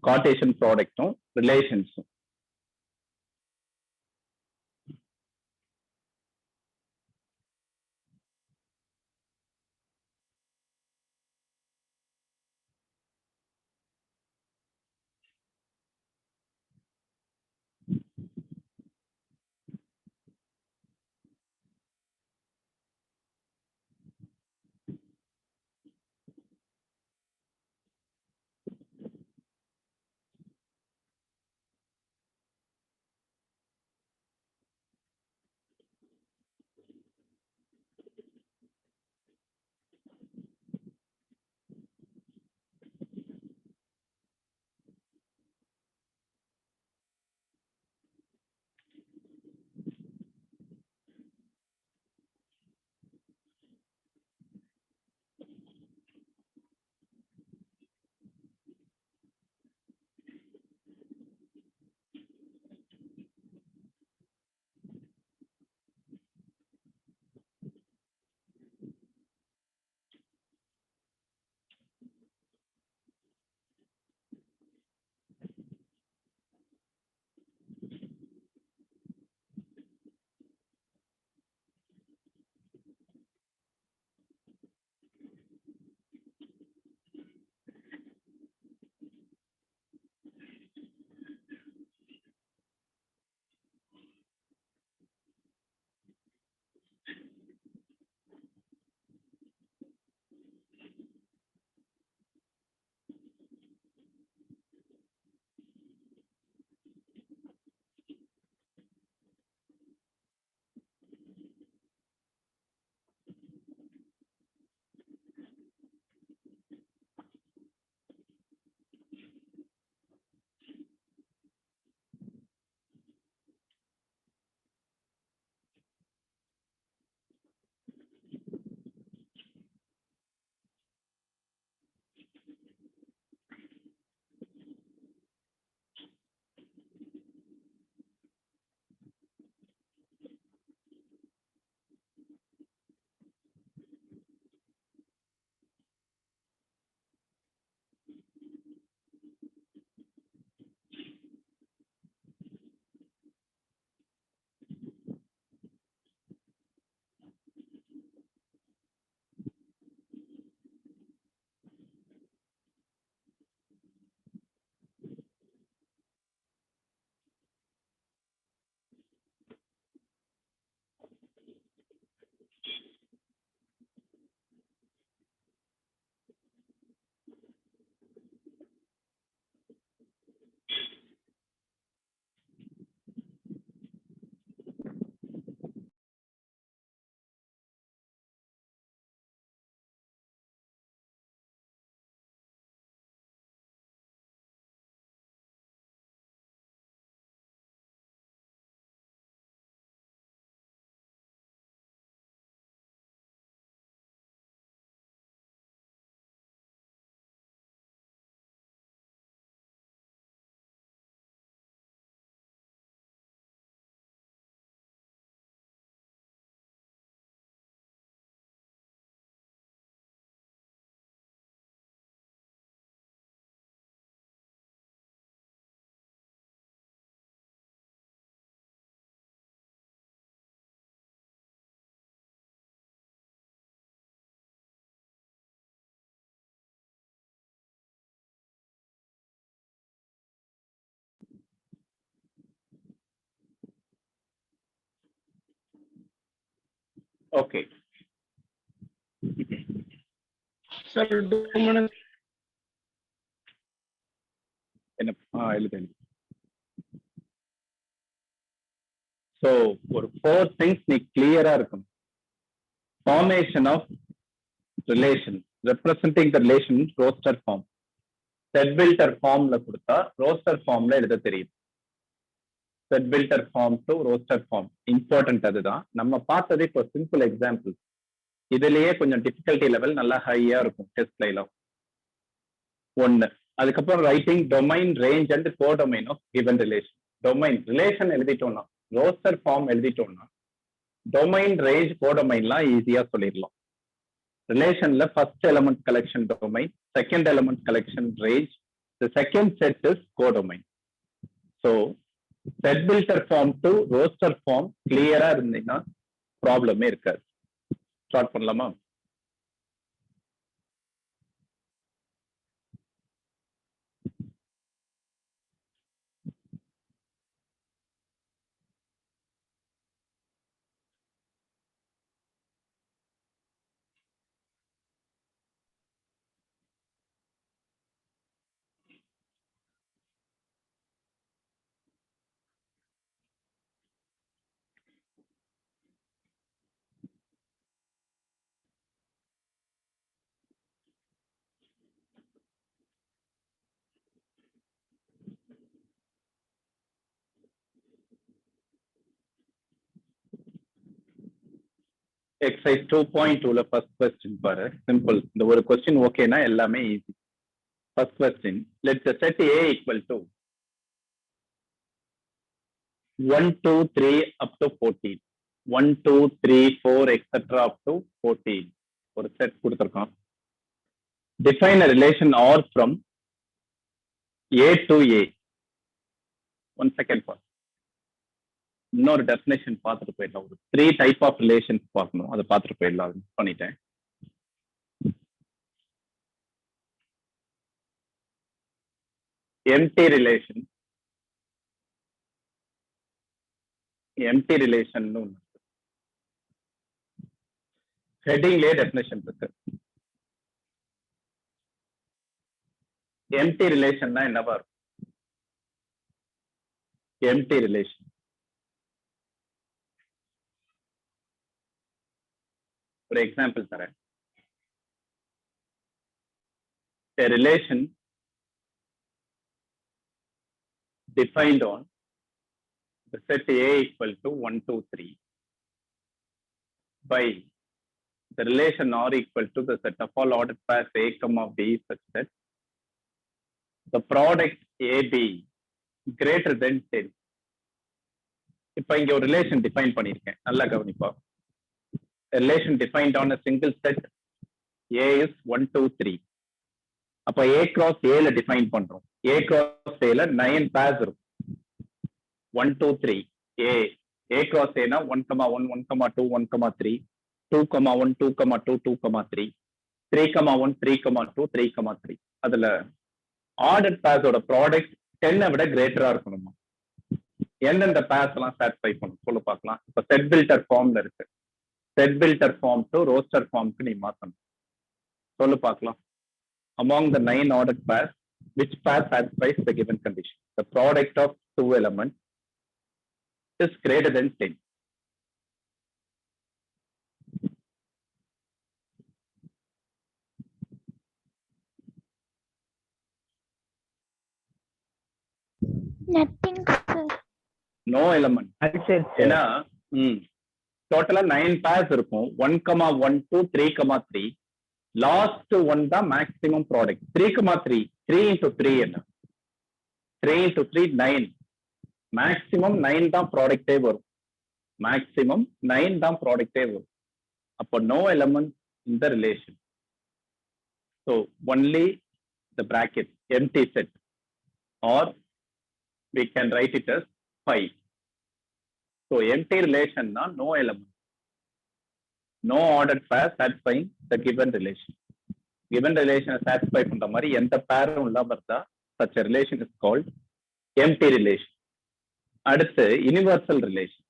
Cartesian ப்ராடக்ட்டும் ரிலேஷன்ஸும். Okay. Sir, 2 minutes. எழுதுங்க. So ஒரு 4 things நீ clear-ஆ இருக்கணும். Formation of relation, representing the relation in roster form. Set builder formல கொடுத்தா roster formல எழுத தெரியும். Set builder form to roster form important. அதுதான் நம்ம பார்த்தது இப்போ சிம்பிள் எக்ஸாம்பிள். இதுலயே கொஞ்சம் டிஃபிகல்ட்டி லெவல் நல்லா ஹையா இருக்கும் டெஸ்ட்ல எல்லாம். ஒன்னு, அதுக்கப்புறம் writing domain range and codomain of given relation. டொமைன் ரிலேஷன் எழுதிட்டோம்னா, ரோஸ்டர் ஃபார்ம் எழுதிட்டோம்னா, டொமைன் ரேஞ்ச் கோடொமைன்லாம் ஈஸியா சொல்லிடலாம். ரிலேஷன்ல first element collection domain, second element collection range, the second set is codomain. So set builder form to roster form கிளியரா இருந்தீங்கன்னா ப்ராப்ளமே இருக்காது. ஸ்டார்ட் பண்ணலாமா? எக்ஸசைஸ் 2.2ல ஃபர்ஸ்ட் கொஸ்டின் பாரு. சிம்பிள். இந்த ஒரு கொஸ்டின் ஓகேனா எல்லாமே easy. First question, let the set A equal to 1 2 3 up to 14, 1 2 3 4 etc. up to 14 ஒரு செட் கொடுத்திருக்கான். Define a relation R from A to A. 1 second பாரு. இன்னொரு டெஃபினேஷன் பார்த்துட்டு போயிடலாம். ஒரு 3 டைப் ஆஃப் ரிலேஷன்ஸ் பார்க்கணும், அதை பார்த்துட்டு போயிடலாம். பண்ணிட்டேன். எம்டி ரிலேஷன், எம்டி ரிலேஷன் ஹெட்டிங்லயே டெஃபினேஷன் இருக்கு. எம்டி ரிலேஷன்னா என்னவா இருக்கும்? எம்டி ரிலேஷன் ஒரு எக்ஸாம்பிள் தரேன். A relation defined on the set A equal to 1 2 3 by the relation R equal to the set of all ordered pairs A comma B such that the product AB greater than 10. இப்ப இங்க ஒரு ரிலேஷன் define பண்ணிருக்கேன், நல்லா கவனிப்பா. relation defined on a single set A is 1 2 3. அப்ப A cross A ல define பண்றோம். A cross A ல 9 pairs இருக்கும். 1 2 3 A cross A னா 1 1 1 2 1 3 2 1 2 2 2 3 3 1 3 2 3 3. அதுல ஆர்டர் pairs ஓட ப்ராடக்ட் 10 விட கிரேட்டரா இருக்கணுமா? எந்தெந்த pairs எல்லாம் சாட்டிஸ்ஃபை பண்ணும் சொல்லு பார்க்கலாம். இப்ப செட் பில்டர் ஃபார்ம்ல இருக்கு. Set builder form to roster ஃபார்ம்க்கு நீ மாத்தணும். சொல்லு பார்க்கலாம். Among the 9 ordered pairs, which pair satisfies the given condition? The product of 2 elements is greater than 10. Nothing, sir. No element. ஏன்னா டோட்டலா 9 pairs இருக்கும். 1 1 2 3 3. லாஸ்ட் ஒன் தான் மேக்ஸிமம் ப்ராடக்ட். 3 3 into 3 என்ன? 3 into 3 9. மேக்ஸிமம் 9 தான் ப்ராடக்டே வரும். மேக்ஸிமம் 9 தான் ப்ராடக்டே வரும். அப்போ no element in the relation. So only the bracket empty set, R we can write it as 5. So empty relation na no element, no ordered pair satisfying the given relation. Given relation satisfy பண்ற மாதிரி எந்த பேரும் இல்லாம இருந்தா such a relation is called empty relation. அடுத்து universal relation.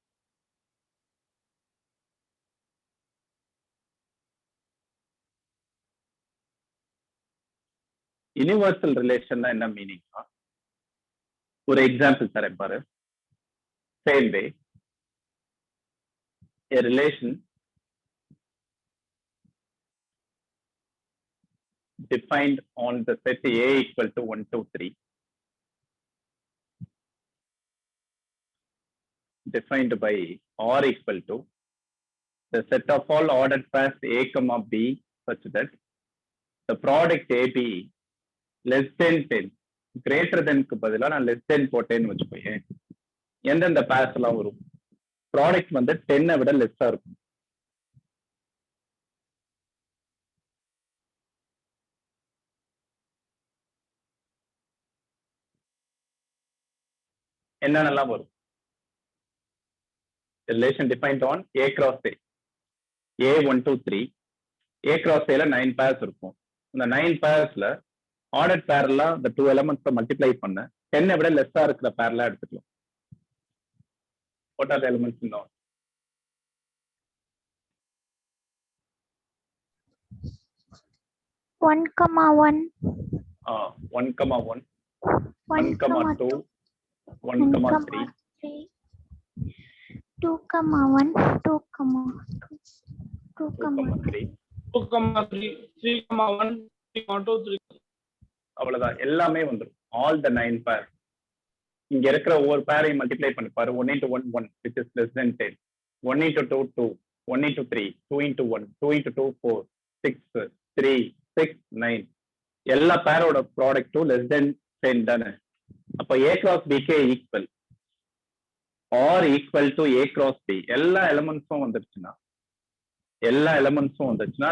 Universal relation என்ன மீனிங்னா, ஒரு example தரேன் பாரு. Same way a relation defined on the set A equal to 1 2 3 defined by R equal to the set of all ordered pairs A comma B such that the product AB less than 10 greater than க்கு பதிலா நான் less than போட்டேன்னு வச்சுக்கோங்க. எந்தெந்த purse எல்லாம் வரும்? Product வந்து 10 விட லெஸ்ஸா இருக்கும். என்னென்னலாம் வரும்? Relation defined on A cross A. A 1 2 3 A cross A ல 9 பேர்ஸ் இருக்கும். இந்த 9 பேர்ஸ்ல ஆர்டர் பேர்லாம் இந்த 2 எலிமெண்ட்ஸை மல்டிப்ளை பண்ண 10 விட லெஸ்ஸா இருக்கிற பேர்லாம் எடுத்துக்கலாம். What are the elements in order? 1, 1, 1, 1, 1, 2, 1, 3, 2, 1, 2, 2, 3. 2, 3, 3, 1, 3, 2, 3. அவ்வளவுதான், எல்லாமே வந்துடும். ஆல் த 9 பேர். இங்க இருக்கிற ஒவ்வொரு பேரையும் மல்டிப்ளை பண்ணி பாரு. 1 into 1 1 which is less than 10. 1 into 2 2, 1 into 3 2 into 1, 2 into 2 4, 6 3 6 9. எல்லா பேரோட ப்ராடக்ட்டும் less than 10 தானே. அப்ப A cross B க்கு equal R equal to A cross B. எல்லா எலிமெண்ட்ஸும் வந்துருச்சுன்னா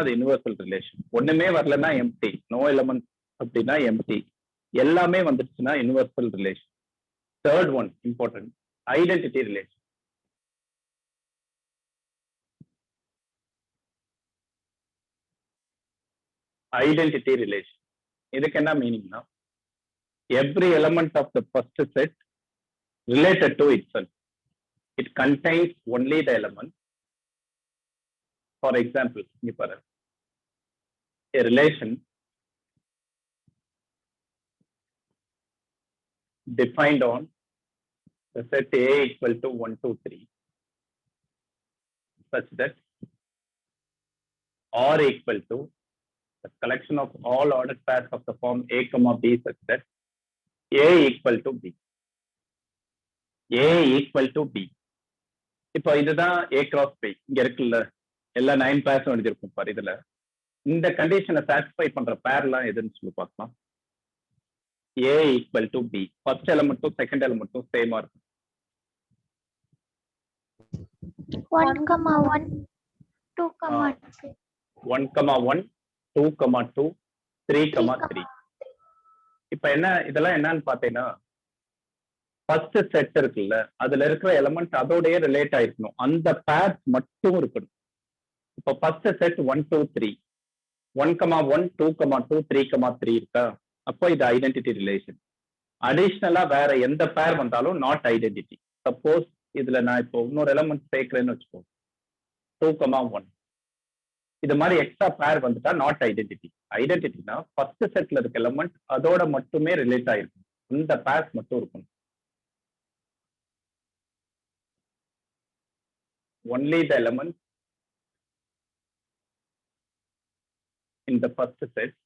அது யூனிவர்சல் ரிலேஷன். ஒண்ணுமே வரலன்னா எம்டி, நோ எலிமெண்ட் அப்படின்னா எம்டி. எல்லாமே வந்துருச்சுன்னா universal relation. Third one important, identity relation. Identity relation. இதுக்கு என்ன மீனிங்னா, every element of the first set related to itself. It contains only the element. For example, இங்க பாரு, a relation defined on the set A equal to 1 2 3 such that R equal to the collection of all ordered pairs of the form A comma B such that A equal to B. A equal to B. இப்போ இதுதான் A cross B. இங்க இருக்குல்ல, எல்லா 9 பேர்ஸும் எழுதிருக்கும் பாரு. இதுல இந்த கண்டிஷனை satisfy பண்ற பேர்லாம் எதுன்னு சொல்லி பார்க்கலாம். A equal to B. First எலிமெண்ட்டும் செகண்ட் எலிமெண்ட்டும் சேமா இருக்கும். 1, 1, 2, 2. 1, 1, 2, 2, 3, 3. இப்ப என்ன இதெல்லாம் என்னன்னு பாத்தீங்கன்னா, ஃபர்ஸ்ட் செட் இருக்குல்ல, அதுல இருக்கிற எலிமெண்ட் அதோடய ரிலேட் ஆயிருக்கணும். அந்த பேர்ஸ் மட்டும் இருக்கணும். இப்ப ஃபர்ஸ்ட் செட் 1 2 3, 1, 1, 2, 2, 3, 3 இருக்கா? அப்போ இது ஐடென்டிட்டி ரிலேஷன். அடிஷ்னலா வேற எந்த பேர் வந்தாலும் நாட் ஐடென்டிட்டி. சப்போஸ் இதுல நான் இப்போ இன்னொரு எலிமெண்ட் சேர்க்கிறேன்னு வச்சுக்கோ, 2, 1. இது மாதிரி எக்ஸ்ட்ரா பேர் வந்துட்டா நாட் ஐடென்டிட்டி. ஐடென்டிட்டினா ஃபர்ஸ்ட் செட்ல இருக்க எலிமெண்ட் அதோட மட்டுமே ரிலேட் ஆயிருக்கும். இந்த பேர்ஸ் மட்டும் இருக்கும். Only the element in the first set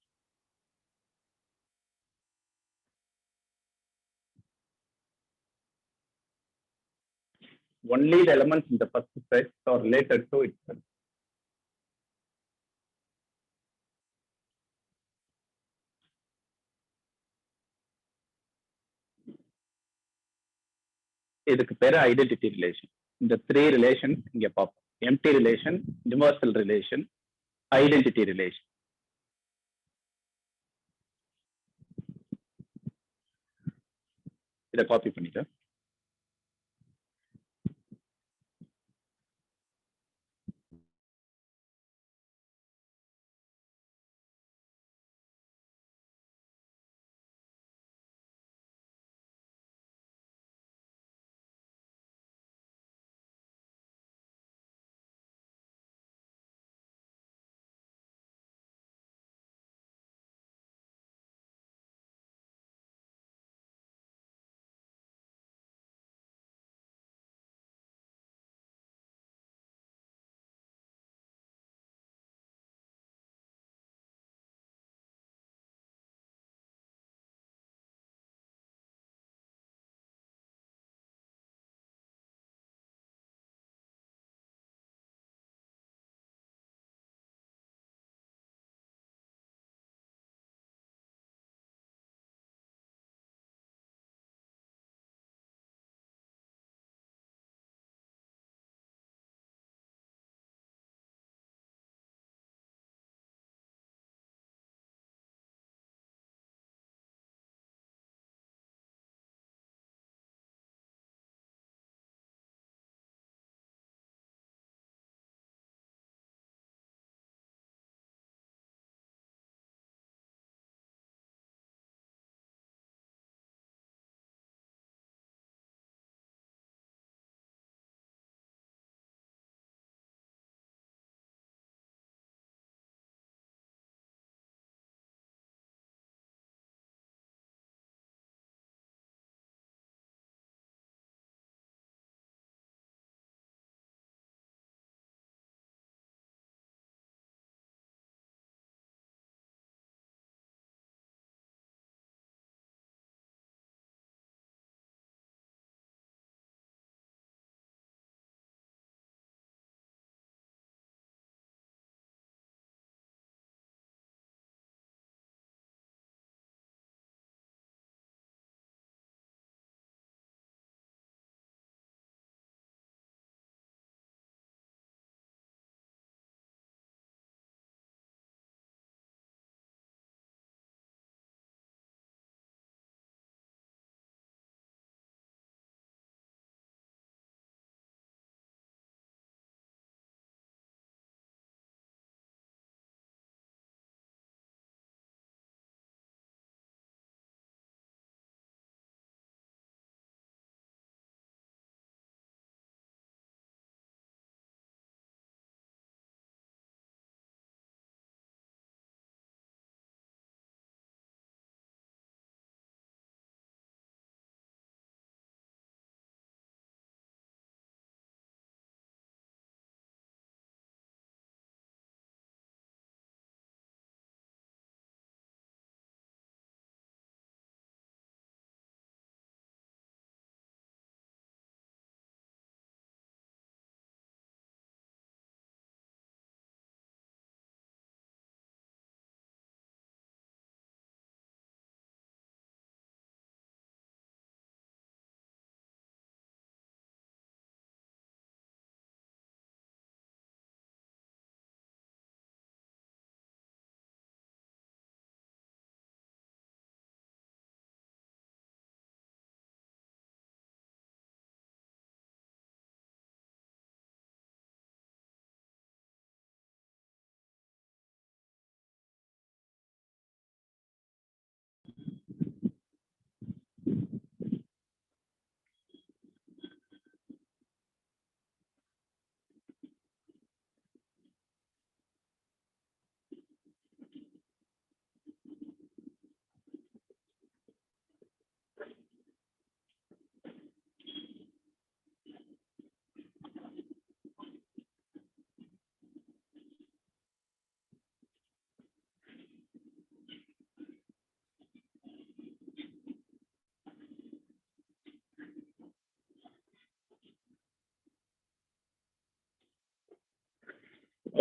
only the elements in the first set are related to itself. இதுக்கு பேரு ஐடென்டிட்டி ரிலேஷன். இந்த 3 ரிலேஷன் இங்க பார்ப்போம். Empty relation, universal relation, identity relation. இதை காப்பி பண்ணிக்க.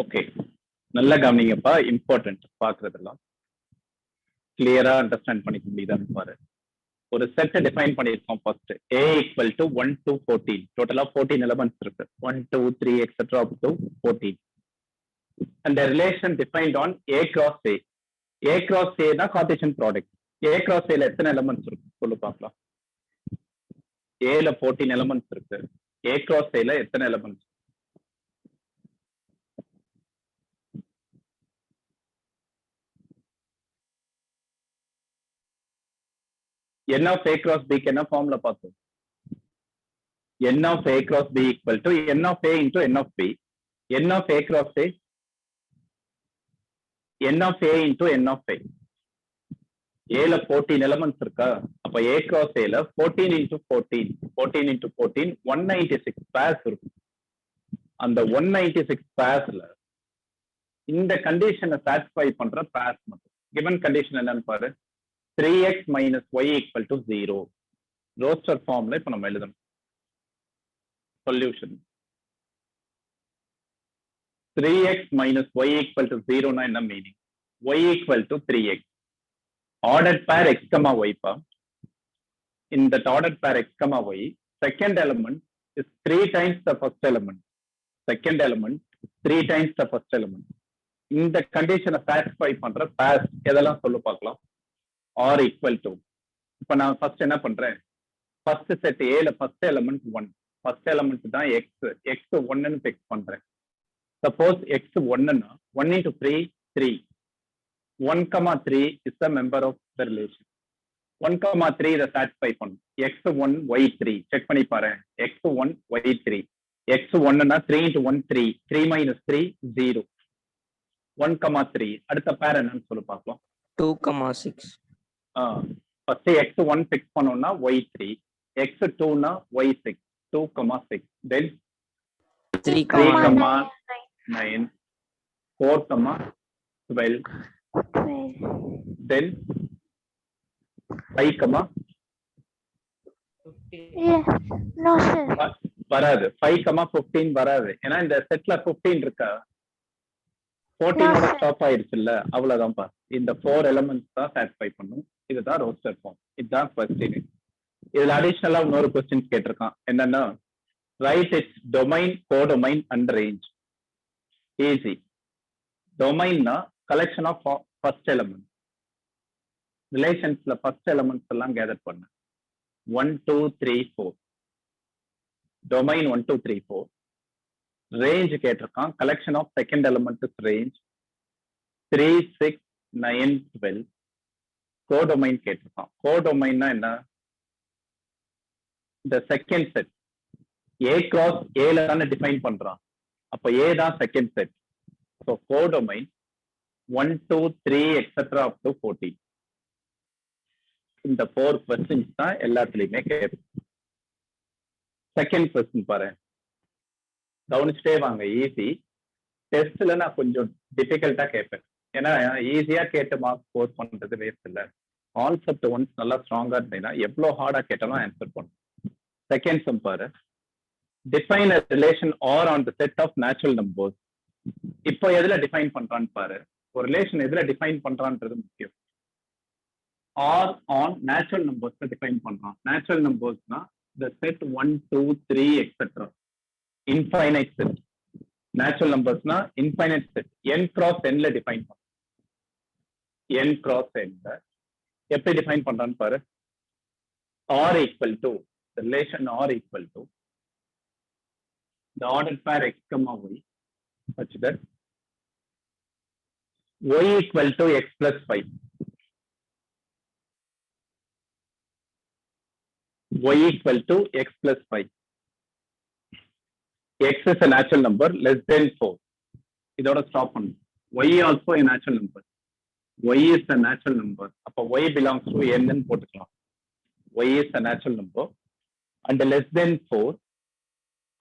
ஓகே, நல்லா கவனிங்கப்பா. இம்பார்ட்டன்ட் பாக்குறதெல்லாம் கிளியரா அண்டர்ஸ்டாண்ட் பண்ணிக்க முடியுதான்னு பாரு. ஒரு செட் டிஃபைன் பண்ணிருக்கோம். First a equal to 1 to 14, டோட்டலா 14 எலிமெண்ட்ஸ் இருக்கு. 1 2 3 etc. up to 14, and the relation defined on a cross a. a cross a தான் Cartesian product. a cross a ல எத்தனை எலிமெண்ட்ஸ் இருக்கு சொல்லு பார்க்கலாம். a ல 14 எலிமெண்ட்ஸ் இருக்கு. a cross a ல எத்தனை elements? n of a cross b க்கு என்ன ஃபார்முலா பார்த்தோம்? n of a cross b equal to n of a into n of b. n of a cross a, n of a into n of a. a ல 14 elements இருக்கா? அப்ப a cross a ல 14 into 14, 14 into 14 196 purse இருக்கும். அந்த 196 பேர்ஸ்ல இந்த கண்டிஷனை satisfy பண்ற purse மட்டும். given கண்டிஷன் என்னன்னு பாரு. 3x minus y equal to 0. Roster ஃபார்ம்ல இப்ப நம்ம எழுதணும். Solution 3x minus y equal to 0 னா என்ன meaning? y equal to 3x. Ordered pair x comma y pa. In that ordered pair x comma y, second element is 3 times the first element. Second element is 3 times the first element. இந்த கண்டிஷனை satisfy பண்ற purse எதெல்லாம் சொல்ல பார்க்கலாம். R equal to, இப்ப நான் first என்ன பண்றேன், ஃபர்ஸ்ட் செட் ஏல ஃபர்ஸ்ட் எலிமெண்ட் 1, ஃபர்ஸ்ட் எலிமெண்ட் தான் எக்ஸ், எக்ஸ் 1ன்னு பிக்ஸ் பண்றேன். சப்போஸ் எக்ஸ் 1ன்னா 1 into 3 3, 1, 3 is the member of the relation. 1, 3 இதை சாட்டிஸ்ஃபை பண்ணும். x1 y3 செக் பண்ணி பாரு. x1 y3, x1ன்னா 3 into 1 3, 3 minus 3 0. 1, 3 அடுத்த பேர் என்னன்னு சொல்லி பார்க்கலாம். 2,6. ஃபர்ஸ்ட் x1 பிக்ஸ் பண்ணோம்னா y3, x2னா y6, 2, 6, then 3, 9, 4, 12, 12. then 5, Yeah. No, sir. வராது. 5, 15 வராது. ஏன்னா இந்த செட்ல 15 இருக்கா, 14 No, sir. ஸ்டாப் ஆயிருச்சுல்ல, அவ்வளவுதான்ப்பா. இந்த 4 எலிமெண்ட்ஸ் தான் சாட்டிஸ்ஃபை பண்ணும். இதுதான் ரோஸ்டர் ஃபார்ம். இதுதான் கொஸ்டின். இதுல அடிஷனலா இன்னொரு கொஸ்டின் கேட்டிருக்கான். என்னன்னா, write its domain, codomain and range. Easy. டொமைன்னா கலெக்ஷன் ஆஃப் ஃபர்ஸ்ட் எலிமெண்ட். ரிலேஷன்ஸ்ல ஃபர்ஸ்ட் எலிமெண்ட்ஸ் எல்லாம் கேதர் பண்ண 1 2 3 4. டொமைன் 1 2 3 4. ரேஞ்ச் கேட்டிருக்கான். Collection of second element is range 3 6 9 12. Codomain கேட்டிருக்கான். கோடொமைன்னா என்ன? இந்த செகண்ட் செட் ஏ கிராஸ் ஏல தானே டிஃபைன் பண்றான். அப்ப ஏ தான் second set. So codomain 1 2 3 etcetera up to 14. இந்த 4 கொஸ்டின்ஸ் தான் எல்லாத்துலயுமே கேட்கும். செகண்ட் கொஸ்டின் பாரு, கவனிச்சுட்டே வாங்க. ஈஸி. டெஸ்ட்ல நான் கொஞ்சம் டிஃபிகல்ட்டா கேட்பேன். ஏன்னா ஈஸியா கேட்டு மார்க் ஸ்கோர் பண்றது வேஸ்ட் இல்லை. கான்செப்ட் ஒன்ஸ் நல்லா ஸ்ட்ராங்கா இருந்தீங்கன்னா எவ்வளவு ஹார்டா கேட்டாலும் ஆன்சர் பண்ணும். செகண்ட் சம் பாரு. Define a relation or on the set of natural numbers. இப்போ எதுல டிஃபைன் பண்றான்னு பாரு. ஒரு ரிலேஷன் எதுல டிஃபைன் பண்றான்றது முக்கியம். R on natural numbers define பண்றான். நேச்சுரல் நம்பர்ஸ்னா the set 1 2 3 etc. Infinite set. Natural நம்பர்ஸ்னா infinite set. n cross n ல டிஃபைன் பண்றான். n cross n ல எப்படி டிஃபைன் பண்றான்னு பாரு. r equal to, the relation r equal to the ordered pair x comma y such that y equal to x plus 5. y equal to x plus 5. x is a natural number less than 4. இதோட stop பண்ணும். y also a natural number. y is a natural number. அப்ப y belongs to n ன்னு போட்டுக்கலாம். y is a natural number and less than 4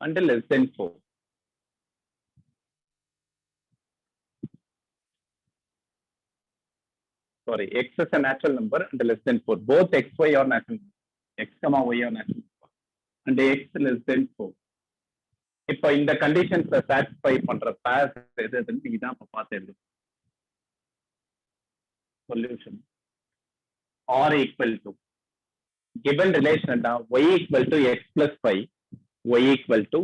and less than 4. Sorry, x is a natural number and less than 4. Both x, y are natural numbers. x, y are natural number and x less than 4. இப்ப இப்போ இந்த கண்டிஷன்ஸை satisfy பண்ற purse எது எதுன்னு நீங்க தான் இப்போ பார்த்து எழுது solution R equal to given relation y equal to x plus 5, y equal to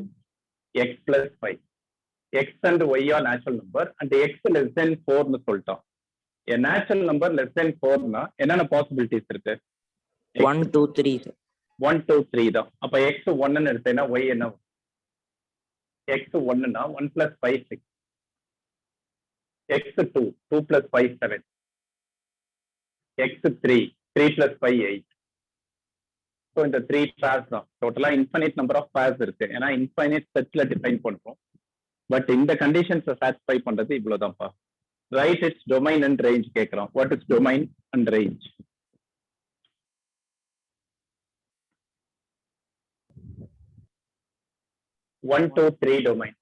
x plus 5. X and y are natural number and x less than 4 னு சொல்லிட்டோம். A natural number less than 4 னா என்னென்ன possibilities இருக்கு? 1, 2, 3, sir. 1, 2, 3 தான். அப்ப x 1 ன்னு எடுத்தேன்னா y என்ன? x 1 னா 1 plus 5 6. x 2 2 plus 5 7. x 3 3 plus 5 8. So இந்த 3 பேர்ஸ் தான் டோட்டலா இன்ஃபைனைட் நம்பர் ஆஃப் பேர்ஸ் இருக்கு. ஏன்னா இன்ஃபைனைட் செட்ல டிஃபைன் பண்றோம். பட் இந்த கண்டிஷன்ஸை சாட்டிஸ்ஃபை பண்றது இவ்வளவுதான்ப்பா. Write its domain and range கேட்கிறோம். What is domain and range? One two three domain,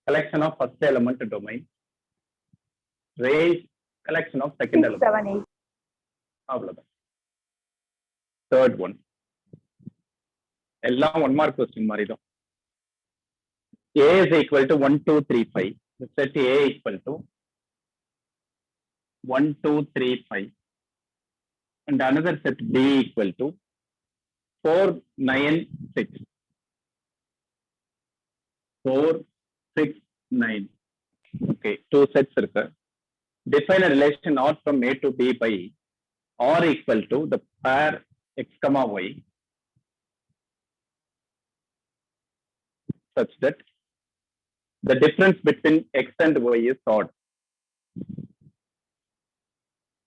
collection of first element domain, range collection of second element. அவ்வளவுதான். தேர்ட் ஒன் எல்லாம் 1 மார்க் கொஸ்டின் மாதிரி தான். A is equal to 1 2 3 5. Set A equal to 1 2 3 5 and another set B equal to 4 9 6. 4 6 9. Okay, two sets இருக்கு. Define a relation not from A to B by R equal to the pair x comma y such that the difference between x and y is odd.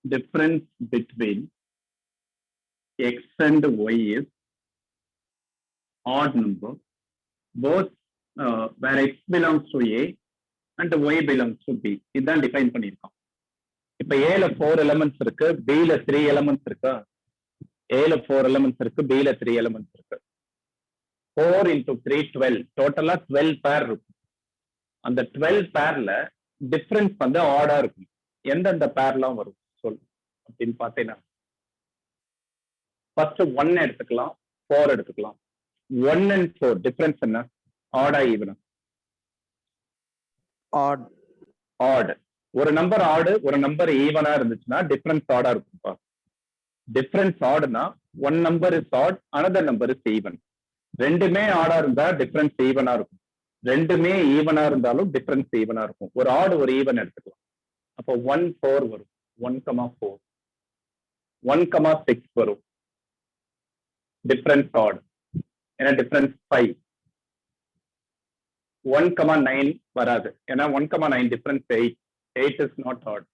Difference between x and y is odd number, both where x belongs to A and y belongs to B. இதான் define பண்ணியிருக்கோம். இப்ப ஏல 4 elements இருக்கு, பில 3 elements இருக்கா? ஏல 4 elements இருக்கு, பில 3 எலிமெண்ட்ஸ் இருக்கு. 4 into 3 12, டோட்டலா 12 பேர் இருக்கும். அந்த 12 பேர்ல டிஃபரன்ஸ் வந்து ஆர்டா இருக்கும். எந்தெந்த பேர்லாம் வரும் சொல் அப்படின்னு பார்த்தீங்கன்னா, ஃபர்ஸ்ட் 1 எடுத்துக்கலாம், 4 எடுத்துக்கலாம். 1 and 4 டிஃபரன்ஸ் என்ன? ஆடா ஈவனா? Odd. ஆட். ஒரு நம்பர் ஆடு, ஒரு நம்பர் ஈவனா இருந்துச்சுன்னா டிஃபரன்ஸ் ஆடா இருக்கும்பா. டிஃபரன்ஸ் ஆடுனா one number is odd, another number is even. ரெண்டுமே ஆடா இருந்தா டிஃபரன்ஸ் ஈவனா இருக்கும். ரெண்டுமே ஈவனா இருந்தாலும் டிஃபரன்ஸ் ஈவனா இருக்கும். ஒரு ஆடு ஒரு ஈவன் எடுத்துக்கலாம். அப்போ 1 4 வரும், 1,4. 1,6 வரும், டிஃபரன்ஸ் ஆட். ஏன்னா டிஃபரன்ஸ் 5. 1,9 வராது, ஏன்னா 1,9 டிஃபரன்ஸ் 8. 8 is not add.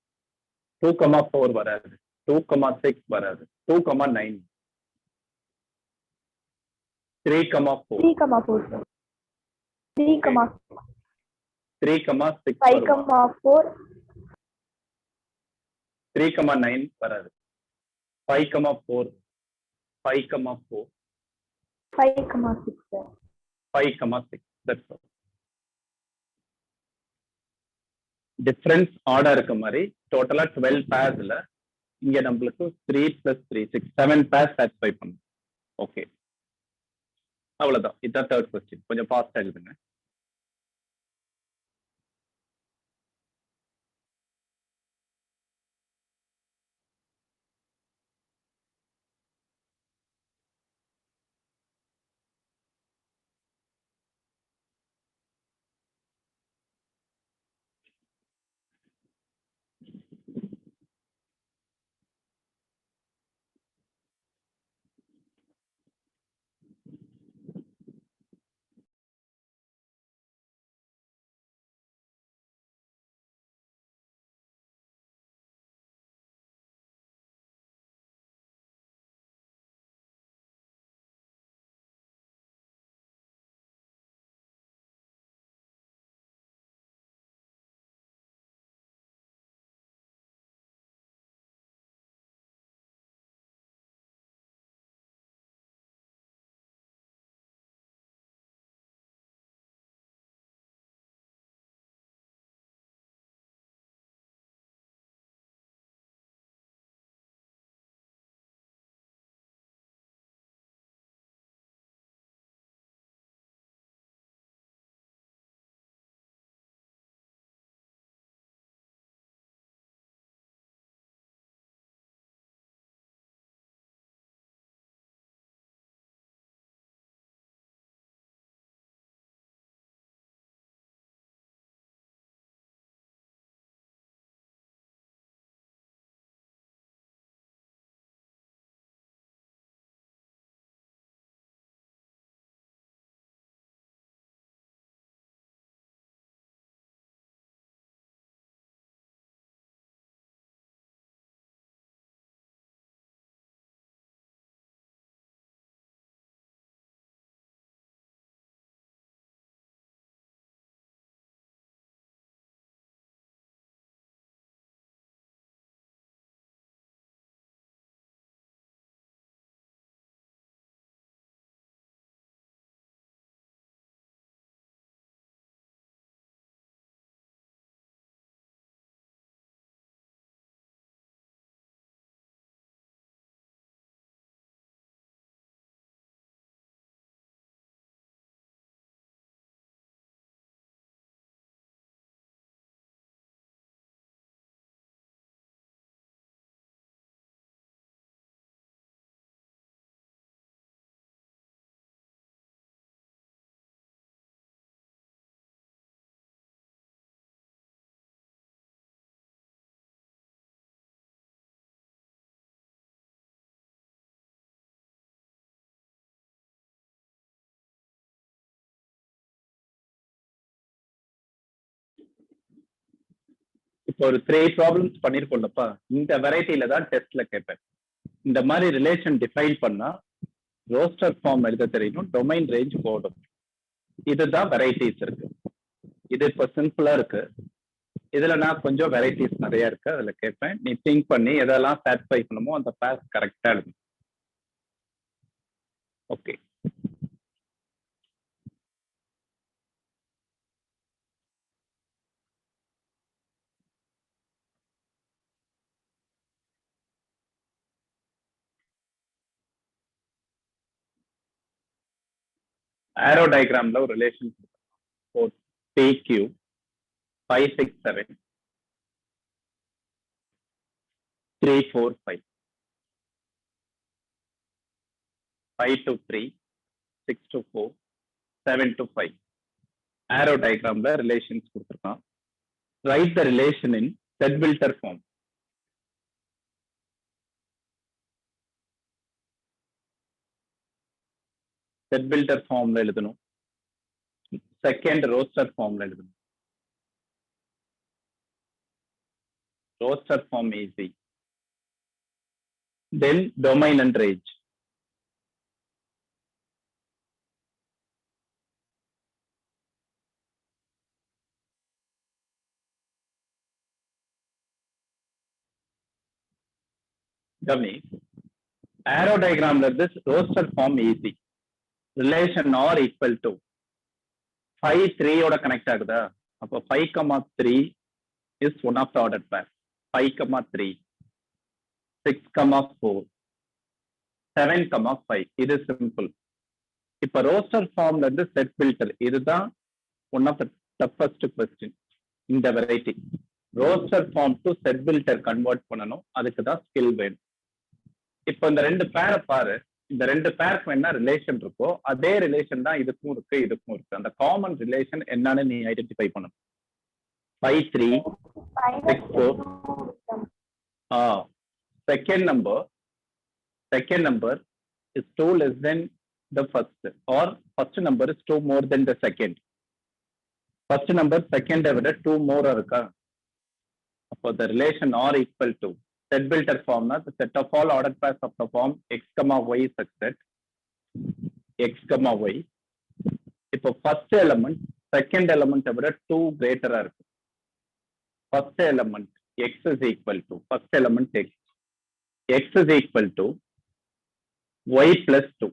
2,4 வராது, 2,6 வராது, 2,9. 3,4. 3,4. 3,6. 3,6 5,4. 3,9 வராது. 5,4. 5,4. 5,6. 5,6. That's all. டிஃபரன்ஸ் ஆர்டர் இருக்க மாதிரி டோட்டலா 12 பேர்ஸ்ல இங்க நம்மளுக்கு 3 + 3 6 7 பேர்ஸ் சாட்டிஸ்ஃபை பண்ணும். ஓகே, அவ்வளவுதான். இதுதான் தேர்ட் கொஸ்டின். கொஞ்சம் ஃபாஸ்டா எழுதுங்க. ஒரு 3 ப்ராப்ளம்ஸ் பண்ணிருக்கோம்லப்பா, இந்த வெரைட்டில தான் டெஸ்ட்ல கேட்பேன். இந்த மாதிரி ரிலேஷன் டிஃபைன் பண்ணா ரோஸ்டர் ஃபார்ம் எழுத தெரியணும், டொமைன் ரேஞ்ச் போடும். இதுதான் வெரைட்டிஸ் இருக்கு. இது இப்ப சிம்பிளா இருக்கு. இதுல நான் கொஞ்சம் வெரைட்டிஸ் நிறைய இருக்கு, அதுல கேட்பேன். நீ திங்க் பண்ணி எதெல்லாம் சாட்டிஸ்ஃபை பண்ணுமோ அந்த பேஸ் கரெக்டா எழுது. ஓகே. ஆரோ டயக்ராம்ல ஒரு relation PQ 5 6 7 3 4 5 5 to 3 6 to 4 7 to 5 arrow டயக்ராம்ல ரிலேஷன்ஸ் கொடுத்துருக்கான். Write the relation in set builder form. Set builder ஃபார்ம்ல எழுதணும். செகண்ட் ரோஸ்டர் ஃபார்ம்ல எழுதணும். Roster form easy. Then domain and range. கவனி, ஆரோ டயக்ராம்ல இருந்து roster form easy. Relation R equal to 5 3 ஓட கனெக்ட் ஆகுதா? அப்போ 5, 3 is one of the ordered pair. 5, 3 6, 4 7, 5 இது சிம்பிள். இப்ப ரோஸ்டர் ஃபார்ம்ல இருந்து செட் பில்டர், இதுதான் one of the toughest question. இந்த variety roster form to set builder convert பண்ணணும், அதுக்கு தான் ஸ்கில் வேணும். இப்ப இந்த ரெண்டு பேரை பாரு, இந்த ரெண்டு பேருக்கு என்ன ரிலேஷன் இருக்கோ அதே ரிலேஷன் தான் இதுக்கும் இருக்கு, இதுக்கும் இருக்கு. அந்த காமன் ரிலேஷன் என்னன்னு நீ ஐடென்டிஃபை பண்ணணும். 5 3 6 4. Second number is 2 less than the first, or first number is 2 more than the second. First number second விட 2 more இருக்கா? அப்போ the relation are equal to set builder form na the set of all ordered pairs of the form x comma y such that x comma y. இப்போ first element second element விட 2 greater இருக்கு. First element x is equal to first element x is equal to y plus 2.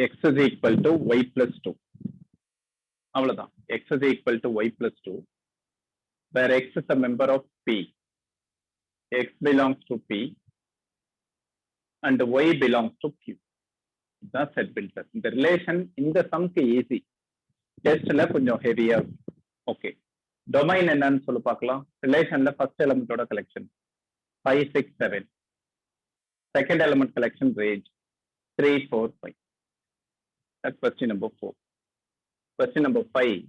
X is equal to y plus 2. அவ்வளவுதான். X is equal to y plus 2, where x is a member of P. X belongs to P and y belongs to Q. That's set builder. இந்த relation இந்த சம்க்கு easy, டெஸ்ட்ல கொஞ்சம் ஹெவியா. Okay, domain என்னன்னு சொல்லி பார்க்கலாம். ரிலேஷன்ல ஃபர்ஸ்ட் எலிமெண்டோட collection 5 6 7, second element collection range 3 4 5. That's question number 4. Question number 5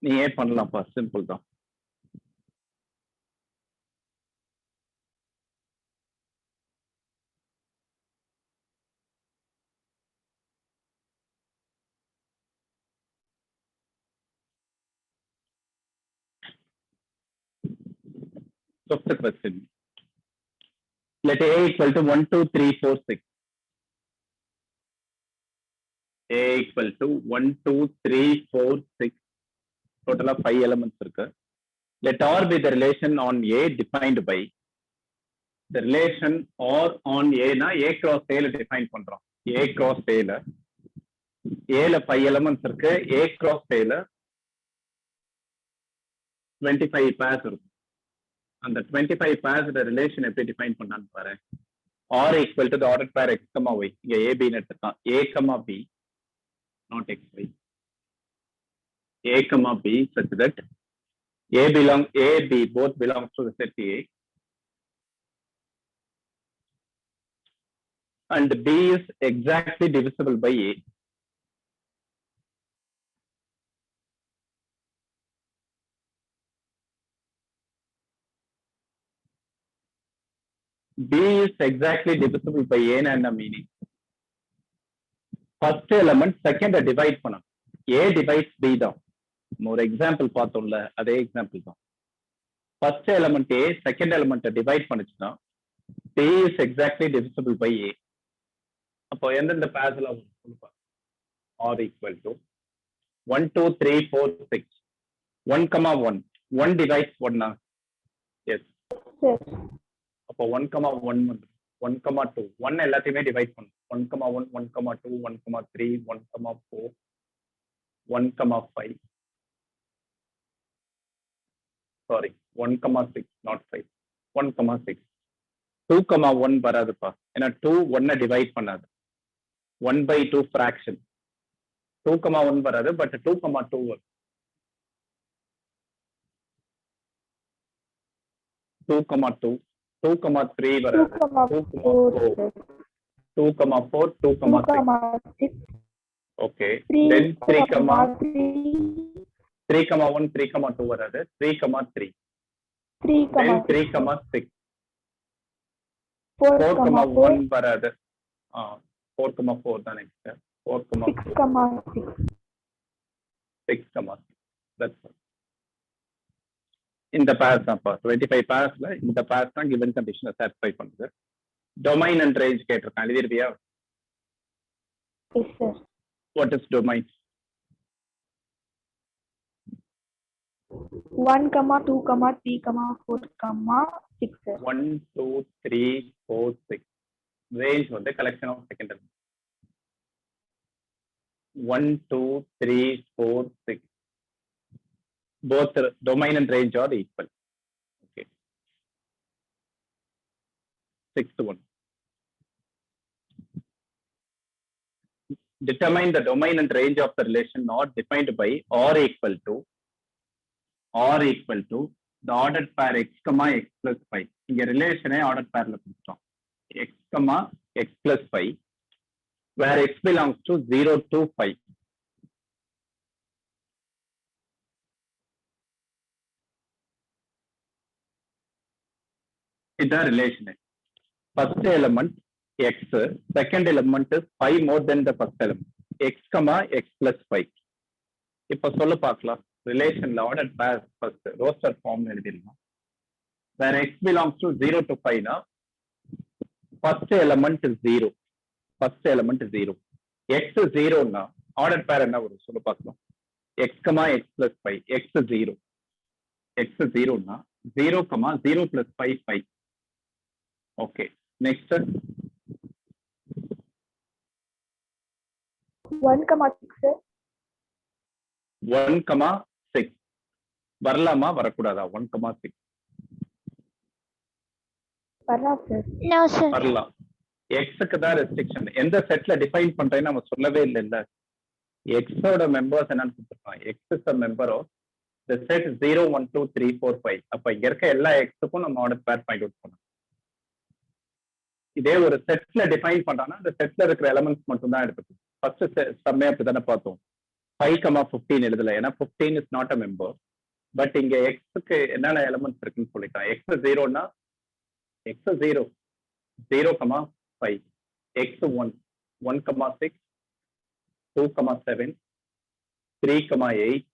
நீ ஏன் பண்ணலாம்ப்பா, சிம்பிள் தான். Fifth question. Let A equal to 1 2 3 4 6. A equal to 1 2 3 4 6. Total of 5 elements இருக்கு. Let R be the relation on A defined by the relation R on A na A cross A ல define பண்றோம். A cross A ல A ல 5 elements இருக்கு. A cross A ல 25 pairs இருக்கு. அந்த 25 pairs relation எப்படி டிஃபைன் பண்ணான்னு பாரு. R equal to the ordered pair x, y. இங்க A B ன்னு எடுத்துக்கலாம். A, B not x, y. A, B such that A, B both belongs to the set A and B is exactly divisible by A. B is exactly divisible by A and a meaning. First element second divide பண்ணணும். A divides B தான். நம்ம ஒரு example பார்த்தோம்ல, அதே example தான். First element A second element divide பண்ணுச்சுன்னா B is exactly divisible by A. அப்போ எந்தெந்த பேர்ஸ்ல கொடுப்பாங்க? R equal to 1 2 3 4 6 1 1 1 divides 1. Yes. Sir. அப்போ 1 1 1 2 1 எல்லாத்தையுமே டிவைட் பண்ணும். 1 1 1 2 1 3 1 4 1 5 சாரி 1 6 not 5 1 6 2 1 வராதுப்பா, ஏன்னா 2 1 டிவைட் பண்ணாது. 1/2 ஃபிராக்ஷன். 2 1 வராது, பட் 2 2 வரும். 2 2 2 3 வராது. 2 4 2 4 2 6. ஓகே. தென் 3 1 3 2 வராது. 3 3 then 3 6 4 1 வராது. 4 4 தான் நெக்ஸ்ட். 4 6 that's all. இந்த பேர்ஸ் தான்ப்பா 25 பேர்ஸ்ல இந்த பேர்ஸ் தான் given condition satisfy பண்ணுது. டொமைன் அண்ட் ரேஞ்ச் கேட்டிருக்கான், எழுதிருவியா? Yes, sir. What is domain? 1, 2, 3, 4, 6, sir. 1 2 3 4 6. Range வந்து collection of second element. 1 2 3 4 6. Both domain and range are equal. Okay. Sixth one. Determine the domain and range of the relation not defined by or equal to the ordered pair x, x plus 5. இங்க ரிலேஷனே ordered pairல கொடுத்தோம். x, x plus 5 where x belongs to 0 to 5. இதுதான் relation. First element x, second element 5 more than the first element. x, x plus 5. இப்ப சொல்ல பார்க்கலாம். ரிலேஷன்ல order pair first roster form எழுதிடலாம். வேற x belongs to 0 to 5 னா first element 0. First element 0. x 0 னா order பேர் என்ன வரும் சொல்ல பார்க்கலாம். x, x plus 5 x 0. x 0 னா 0, 0 plus 5 5. ஓகே. Next 1, 6, sir. 1, 6 வரலாமா வரக்கூடாதா? 1, 6 வரலாம், sir. No, sir. வரலாம். எக்ஸுக்கு தான் ரெஸ்ட்ரிக்ஷன். எந்த செட்ல டிஃபைன் பண்றேன்னு நம்ம சொல்லவே இல்லைல்ல. எக்ஸோட மெம்பர்ஸ் என்னன்னு கொடுத்துருக்கான். X is a member of the set 0 1 2 3 4 5. அப்ப இங்க இருக்க எல்லா எக்ஸுக்கும் நம்ம ஆர்டர் பேர் ஃபைண்ட் அவுட் பண்ணணும். இதே ஒரு செட்ல டிஃபைன் பண்றான்னா அந்த செட்ல இருக்கிற எலிமெண்ட்ஸ் மட்டும் தான் எடுத்துக்கணும். ஃபர்ஸ்ட் சம்மே அப்படித்தானே பார்த்தோம். 5, 15 எழுதல, ஏன்னா 15 is not a member. But இங்க எக்ஸுக்கு என்னென்ன எலிமெண்ட்ஸ் இருக்குன்னு சொல்லிட்டான். எக்ஸ் 0னா எக்ஸ் 0 0, 5 x 1 1, 6 2, 7 3, 8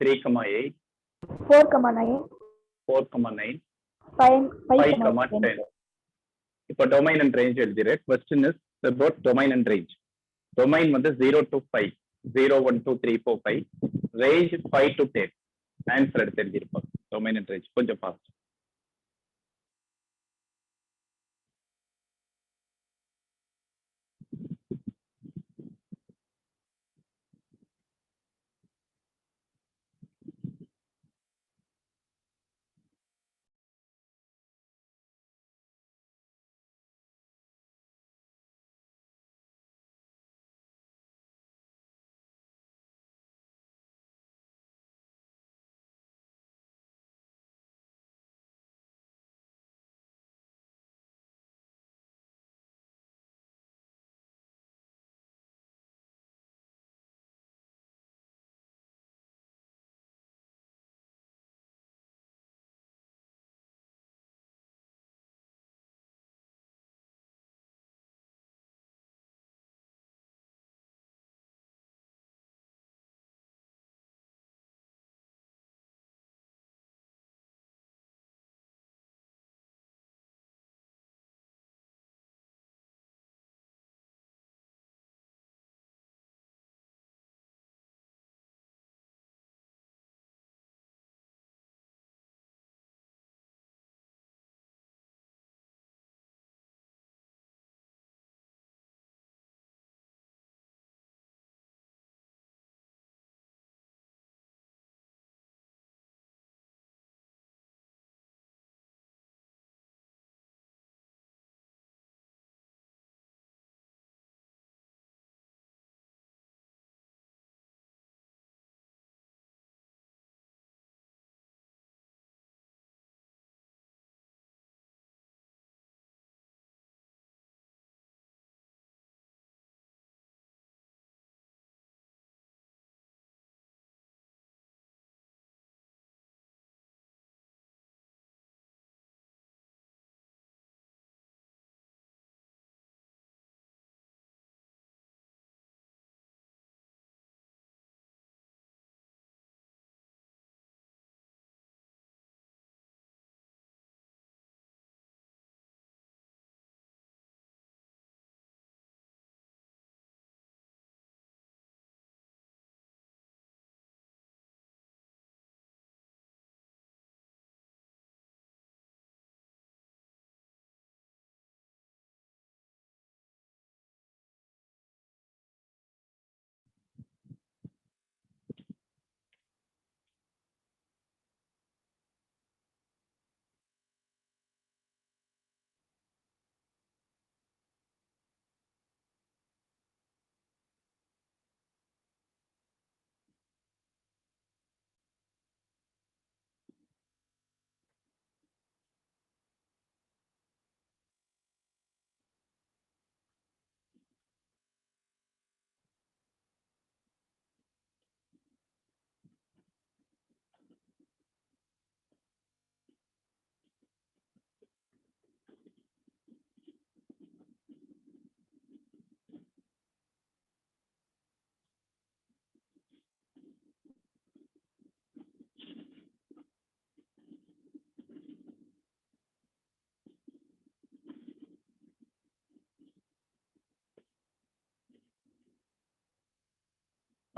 3, 8 4, 9 4, 9 5, 10. இப்போ டொமைன் அண்ட் ரேஞ்ச் எழுதிரு. Question is about domain and range. Domain வந்து 0 to 5 0 1 2 3 4 5. Range 5 to 10. ஆன்சர் எடுத்து எழுதியிருப்பாங்க. டொமைன் அண்ட் ரேஞ்ச் கொஞ்சம் fast.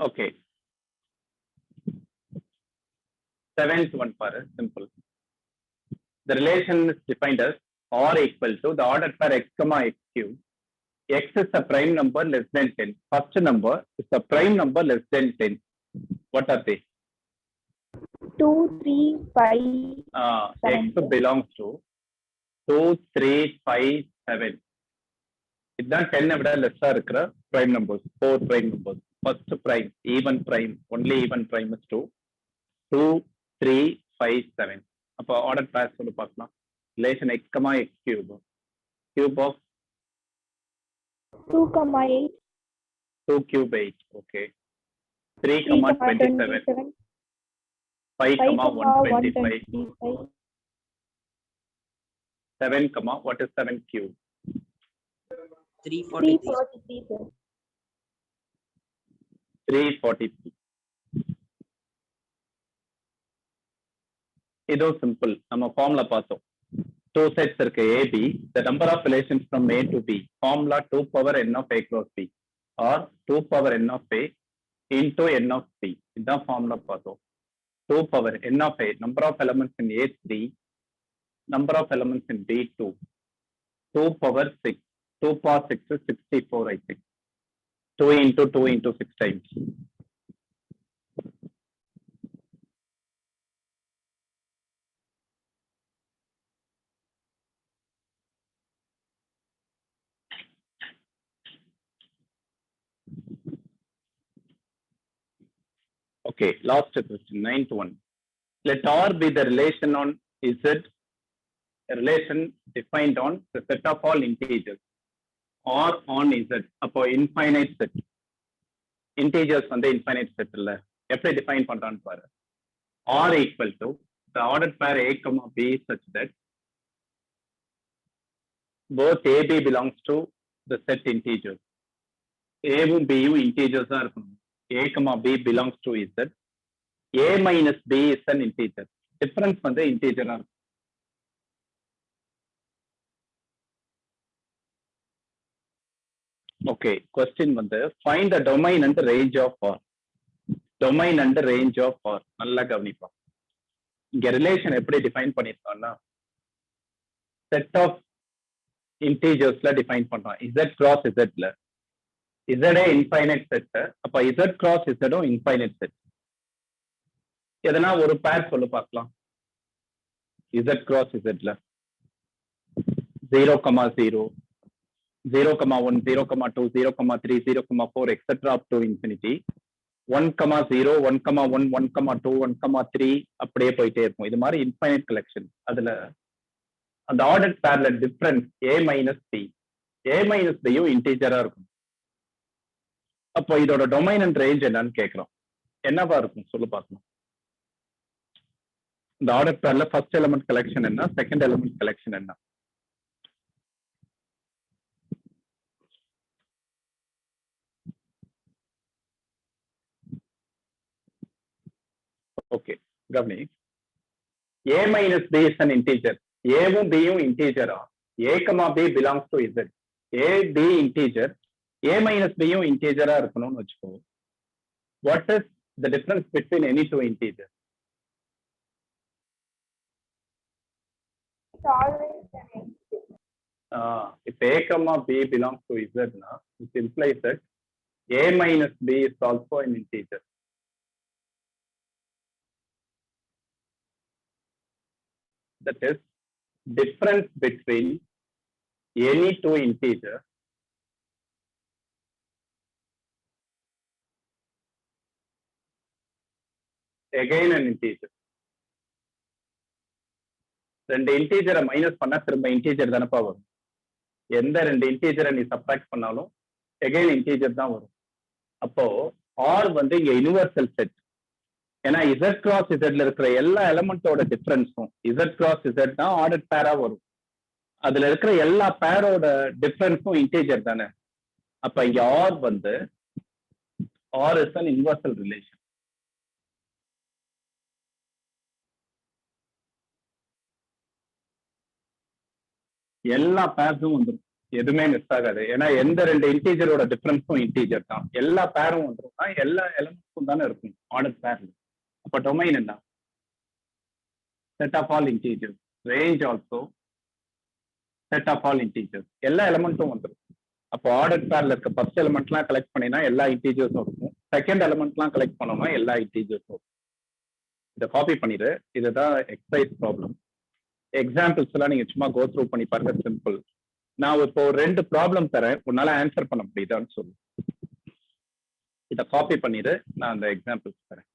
Okay. Seventh one for simple. The relation is defined as R equal to the ordered pair x comma x cube. X is a prime number less than 10. First number is a prime number less than 10. What are they? 2, 3, 5, X 7. belongs to 2, 3, 5, 7. இதுதான் 10 விட லெஸ்ஸா இருக்கிற prime numbers. 4 prime numbers. First prime, even prime, only even prime is 2. 2, 3, 5, 7. அப்போ ordered pairs சொல்லி பார்க்கலாம். Relation x comma x cube. Cube of 2, 8. 2 cube 8. Okay. 3, 3, 27. 27. 5, 5, 125. 125. 7, what is 7 cube? 343. 343, sir. 343. இதோ simple. நம்ம formula பார்த்தோம். Two sets இருக்கு AB. The number of relations from A to B. Formula 2 power n of A cross B. Or 2 power n of A into n of B. இதுதான் formula பார்த்தோம். 2 power n of A. Number of elements in A 3. Number of elements in B 2. 2 power 6. 2 power 6 is 64, I think. 2 into 6 times. Okay, last question, 9th one. Let R be the relation on Z, a relation defined on the set of all integers. R on Z, அப்போ infinite set. Integers வந்து infinite set இல்ல. எப்படி define பண்றான்னு பாரு. R equal to the ordered pair A comma B such that both AB belongs to the set integers. A வும் B யும் integers ஆ இருக்கணும். A comma B belongs to Z. A minus B is an integer. Difference வந்து integer ஆ இருக்கும். Okay, question வந்து find the domain and the range of R. Domain and the range of R. நல்லா கவனிப்பா. இங்க relation எப்படி define பண்ணிருக்கோம்னா set of இன்டீஜர்ஸ்ல define பண்றோம். Z cross Z ல Z infinite set. அப்ப Z cross Z infinite set. எதனா ஒரு பேர் சொல்லு பார்க்கலாம். Z cross Z ல 0, 0, 0, 1, 0, 2, 0, 3, 0, 4, etc. up to infinity. 1, 0, 1, 1, 1, 2, 1, 3 அப்படியே போயிட்டே இருக்கும். இது மாதிரி இன்ஃபைனைட் கலெக்ஷன். அதுல அந்த ஆர்டர் பேர்ல difference A minus B. A minus B யும் இன்டீஜரா இருக்கும். அப்போ இதோட டொமைன் அண்ட் ரேஞ்ச் என்னன்னு கேட்கிறோம். என்னவா இருக்கும் சொல்லு பார்க்கலாம். இந்த ஆர்டர் பேர்ல ஃபர்ஸ்ட் எலிமெண்ட் கலெக்ஷன் என்ன, செகண்ட் எலிமெண்ட் கலெக்ஷன் என்ன? ஓகே, கவனி. A minus B is an integer. A வும் B யும் இன்டீஜரா? A comma B belongs to Z. A B integer. A minus B யும் இன்டீஜரா இருக்கணும்னு வச்சுக்கோ. What is the difference between any two integers? It's always an empty. If A comma B belongs to Z, it implies that A minus B is also an integer. That is, difference between any two integers again an integer. ரெண்டு இன்டீஜரை minus பண்ணா திரும்ப integer தானப்பா வரும். எந்த ரெண்டு இன்டீஜரை நீ subtract பண்ணாலும் again integer தான் வரும். அப்போ ஆர் வந்து இங்க யூனிவர்சல் செட். ஏன்னா Z cross Z ல இருக்கிற எல்லா எலிமெண்டோட டிஃபரன்ஸும் Z cross Z தான் ஆர்டர் பேரா வரும். அதுல இருக்கிற எல்லா பேரோட டிஃபரன்ஸும் இன்டீஜர் தானே. அப்ப இங்க ஆர் வந்து ஆர் இஸ் அன் இன்வர்சல் ரிலேஷன். எல்லா பேர்ஸும் வந்துடும். எதுவுமே மிஸ் ஆகாது. ஏன்னா எந்த ரெண்டு இன்டீஜரோட டிஃபரன்ஸும் இன்டீஜர் தான். எல்லா பேரும் வந்துரும்னா எல்லா எலமெண்ட்ஸும் தானே இருக்கும் ஆர்டர் பேர்ல. அப்ப டொமைன் என்ன? Set of all integers. Range also set of all integers. எல்லா எலமெண்ட்டும் வந்துடும். அப்போ ஆர்டர் பேர்ல இருக்க ஃபர்ஸ்ட் எலமெண்ட்லாம் கலெக்ட் பண்ணினா எல்லா இன்டீஜர்ஸும் இருக்கும். செகண்ட் எலமெண்ட்லாம் கலெக்ட் பண்ணோம்னா எல்லா இன்டீஜர்ஸும் இருக்கும். இதை காப்பி பண்ணிடு. இதுதான் எக்ஸசைஸ் ப்ராப்ளம். எக்ஸாம்பிள்ஸ் எல்லாம் நீங்க சும்மா கோ த்ரூ பண்ணி பாருங்க. சிம்பிள். நான் இப்போ ரெண்டு ப்ராப்ளம் தரேன், உன்னால ஆன்சர் பண்ண முடியுதான்னு சொல்லு. இதை காப்பி பண்ணிடு, நான் அந்த எக்ஸாம்பிள்ஸ் தரேன்.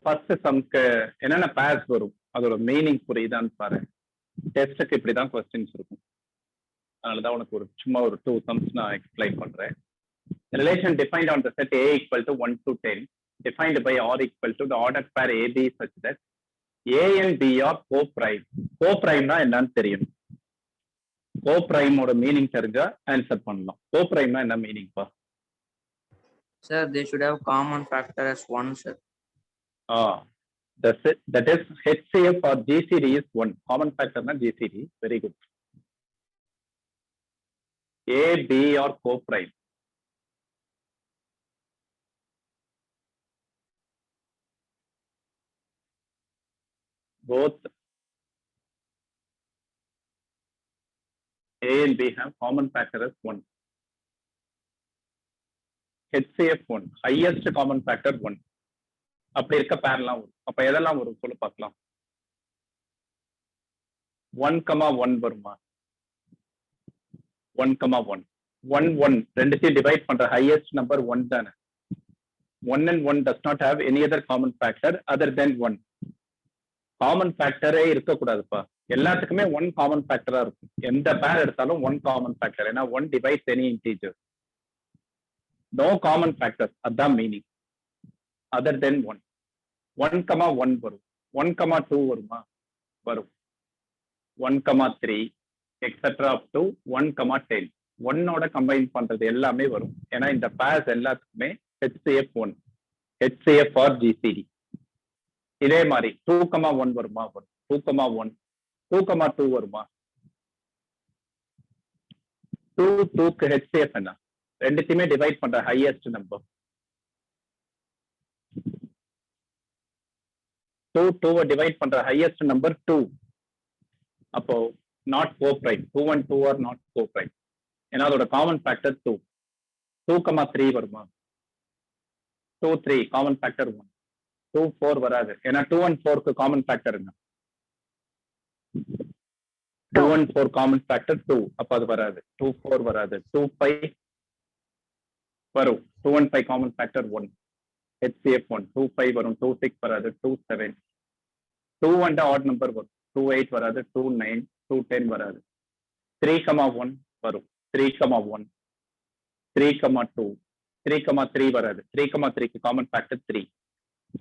ஃபர்ஸ்ட் சம்க்கு என்னென்ன பேர்ஸ் வரும், அதோட மீனிங் புரியுதான்னு பாரு. டெஸ்ட்டுக்கு இப்படிதான் கொஸ்டின்ஸ் இருக்கும். அதனாலதான் உனக்கு ஒரு சும்மா ஒரு 2 சம்ஸ் நான் எக்ஸ்பிளைன் பண்றேன். Relation defined on the set A equal to 1 to 10 defined by R equal to the ordered pair AB such that A and B are co-prime கோப்ரைம்னா என்னன்னு தெரியணும். கோப்ரைமோட மீனிங் தெரிஞ்சா ஆன்சர் பண்ணலாம். கோப்ரைம்னா என்ன மீனிங்ப்பா? Sir, they should have common factor as 1, sir. That is HCF or GCD is 1. Common factor na GCD. Very good. A, B or coprime. Both A and B have common factor as 1. HCF 1. Highest common factor 1. அப்படி இருக்க பேர்லாம் வரும். அப்ப எதெல்லாம் வரும் சொல்லு பார்க்கலாம். 1,1 வருமா? 1,1 1 1 ரெண்டுத்தையும் டிவைட் பண்ற ஹையஸ்ட் நம்பர் 1 தானே. 1 and 1 does not have any other common factor other than 1. Common ஃபேக்டரே இருக்கக்கூடாதுப்பா. எல்லாத்துக்குமே 1 காமன் ஃபேக்டரா இருக்கும். எந்த பேர் எடுத்தாலும் 1 காமன் ஃபேக்டர். ஏன்னா 1 divides any integer. No common factor, அதான் மீனிங். Other then 1. 1,1 வரும். 1,2 வருமா? வரும். 1,3 எக்ஸெட்ரா அப் டு 1,10. 1ஓட கம்பைன் பண்றது எல்லாமே வரும். ஏன்னா இந்த பேர்ஸ் எல்லாத்துக்குமே HCF 1, HCF or GCD. இதே மாதிரி 2,1 வருமா? வரும். 2,1 2,2 வருமா? 2க்கு HCF என்ன? ரெண்டுத்தையுமே டிவைட் பண்ற ஹையஸ்ட் நம்பர். 2வை டிவைட் பண்ற ஹையஸ்ட் நம்பர் 2. அப்போ not coprime. 2 and 2 are not coprime. ஏன்னா அதோட காமன் ஃபேக்டர் 2. 2,3 வருமா? 2, 3 காமன் ஃபேக்டர் 1. 2, 4 வராது. ஏன்னா 2 and 4க்கு காமன் ஃபேக்டர் என்ன? 2 and 4 காமன் ஃபேக்டர் 2. அப்ப அது வராது. 2, 4 வராது. 2, 5 வரும். 2 and 5 காமன் ஃபேக்டர் 1. HCF 1. 2, 5 வரும். 2, 6 வராது. 2, 7. 2 and ஆட் நம்பர் வரும். 2, 8 வராது. 2, 9. 2, 10 வராது. 3,1 வரும். 3,1 3,2 3,3 வராது. 3,3க்கு காமன் ஃபேக்டர் 3.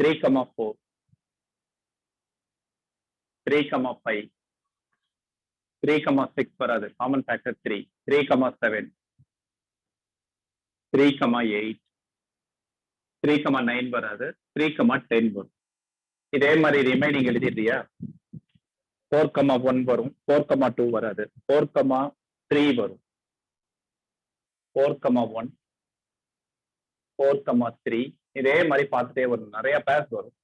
3,4 3,5 3,6 வராது. Common factor 3. 3,7 3,8 3,9 வராது. 3,10 வரும். இதே மாதிரி ரிமைனிங் எழுதிடுறியா? 4,1 வரும். 4,2 வராது. 4,3 வரும். 4,1 4,3 இதே மாதிரி பார்த்துட்டே வரும். நிறைய பேர்ஸ் வரும்.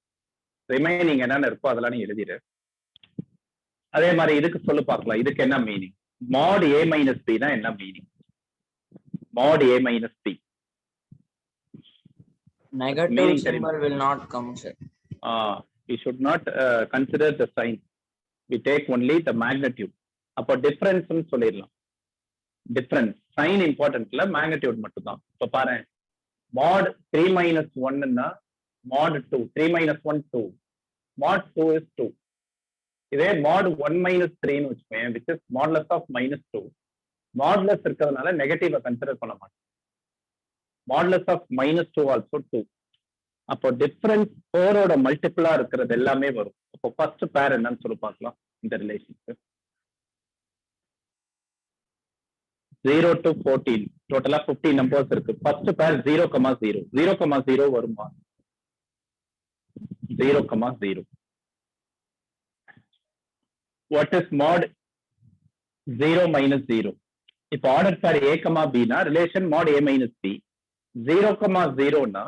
ரிமைனிங் என்னென்ன இருக்கோ அதெல்லாம் நீ எழுதிடு. அதே மாதிரி இதுக்கு சொல்லு பார்க்கலாம். இதுக்கு என்ன meaning? Mod A minus B தான் என்ன meaning? Mod A minus B. Negative Meaning symbol will not come, sir. We should not consider the sign. We take only the magnitude. அப்போ டிஃபரன்ஸ் சொல்லிடலாம். டிஃபரன்ஸ் சைன் இம்பார்ட்டன்ட்ல, மேக்னிடியூட் மட்டும் தான். இப்போ பாரு, mod 3 minus 1 ன்னா mod 2. 3 minus 1 2. mod 2 is 2. இதே mod 1 minus 3 ன்னு வச்சுக்கோங்க, which is modulus of -2. modulus இருக்கிறதுனால நெகட்டிவ கன்சிடர் பண்ண மாட்டோம். modulus of -2 also 2. அப்போ டிஃபரன்ஸ் 4ஓட மல்டிபிளா இருக்கிறது எல்லாமே வரும். அப்போ ஃபர்ஸ்ட் பேர் என்னன்னு சொல்லி பார்க்கலாம். இந்த ரிலேஷனுக்கு 0 to 14 டோட்டலா 50 நம்பர்ஸ் இருக்கு. ஃபர்ஸ்ட் பேர் 0,0. 0,0 வருமா? 0,0. What is mod 0 minus 0? இப்போ ஆர்டர் பேர் A, B னா relation mod A minus B. 0,0 னா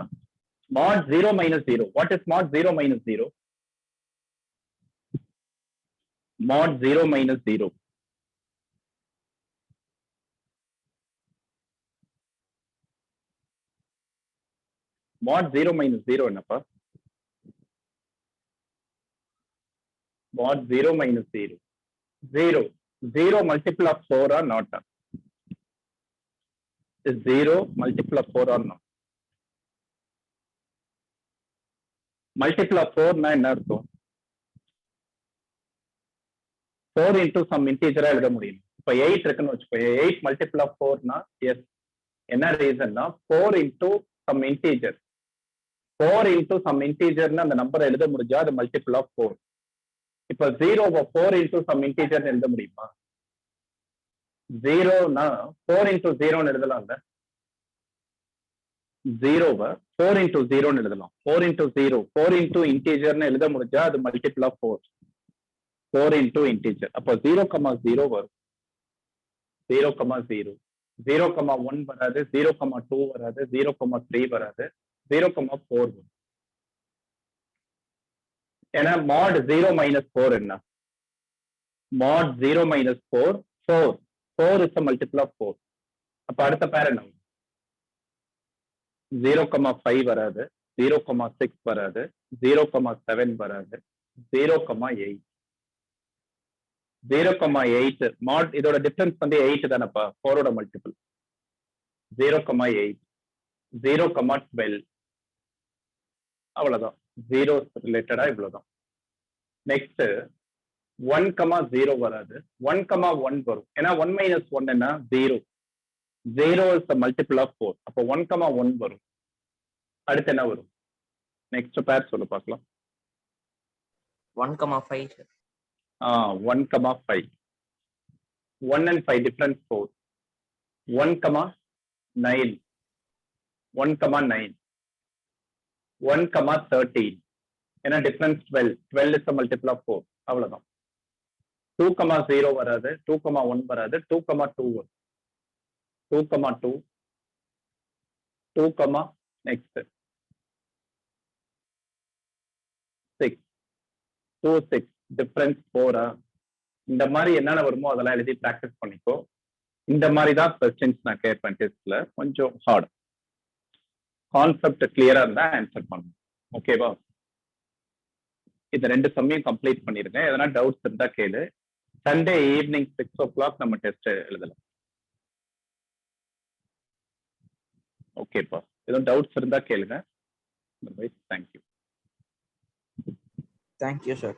mod 0 minus 0. What is mod 0 minus 0? mod 0 minus 0. mod 0 minus 0 என்னப்பா? mod 0 minus 0. 0 multiple of 4 or not? Is 0 multiple of 4 or not? Multiple of 4 னா என்ன அர்த்தம்? 4 into some integer எழுத முடியும். இப்போ 8 இருக்குன்னு வச்சுக்கோ. 8 multiple of 4 னா yes. என்ன ரீசன்னா 4 into some integer. 4 into some integer னா அந்த நம்பரை எழுத முடிஞ்சா அது multiple of 4. இப்ப 0 4 into some integer எழுத முடியுமா? 0னா 4 into 0 எழுதலாம்ல. 0 4 into 0 எழுதலாம். 4 into 0 4 into integer எழுத முடிஞ்சா அது மல்டிபிள் ஆஃப் 4. 4 into integer. அப்போ 0,0 வரும். 0,0 0,1 வராது, 0,2 வராது, 0,3 வராது, 0,4 வரும். ஏன்னா mod 0 minus 4 என்ன? mod 0 minus 4 4 is a multiple of 4. அப்ப அடுத்த பேர் என்ன? 0,5 வராது, 0,6 வராது, 0,7 வராது, 0,8. 0,8 mod இதோட டிஃபரன்ஸ் வந்து 8 தானப்பா, 4 ஓட மல்டிபிள். 0,8 0,12 அவ்வளவுதான். ஜீரோஸ் ரிலேட்டடா இவ்வளவுதான். நெக்ஸ்ட் 1,0 வராது, 1,1 வரும். ஏன்னா 1 minus 1 என்ன? 0. 0 is the multiple of 4. அப்போ 1,1 வரும். அடுத்து என்ன வரும்? நெக்ஸ்ட் பேர் சொல்லு பார்க்கலாம். 1,5 sir. 1,5. 1 and 5 difference 4. 1,9. 1,9. 1,13. ஏன்னா difference 12. 12 is the multiple of 4. அவ்வளவுதான். 2,0 வராது, 2,1 வராது, 2,2 வரும். 2,2 2, next 6 2 6 டிஃபரன்ஸ் 4. இந்த மாதிரி என்னென்ன வருமோ அதெல்லாம் எழுதி பிராக்டிஸ் பண்ணிக்கோ. இந்த மாதிரி தான் கொஸ்டின்ஸ் நான் கேட்பேன் டெஸ்ட்ல. கொஞ்சம் ஹார்ட், கான்செப்ட் கிளியரா இருந்தா ஆன்சர் பண்ணணும். ஓகேவா? இந்த 2 சம்மையும் கம்ப்ளீட் பண்ணிருங்க. எதனா டவுட்ஸ் இருந்தா கேளு. சண்டே ஈவினிங் 6 o'clock நம்ம டெஸ்ட் எழுதலாம். ஓகேப்பா, எதுவும் டவுட்ஸ் இருந்தா கேளுங்க. தேங்க்யூ. Thank you, sir.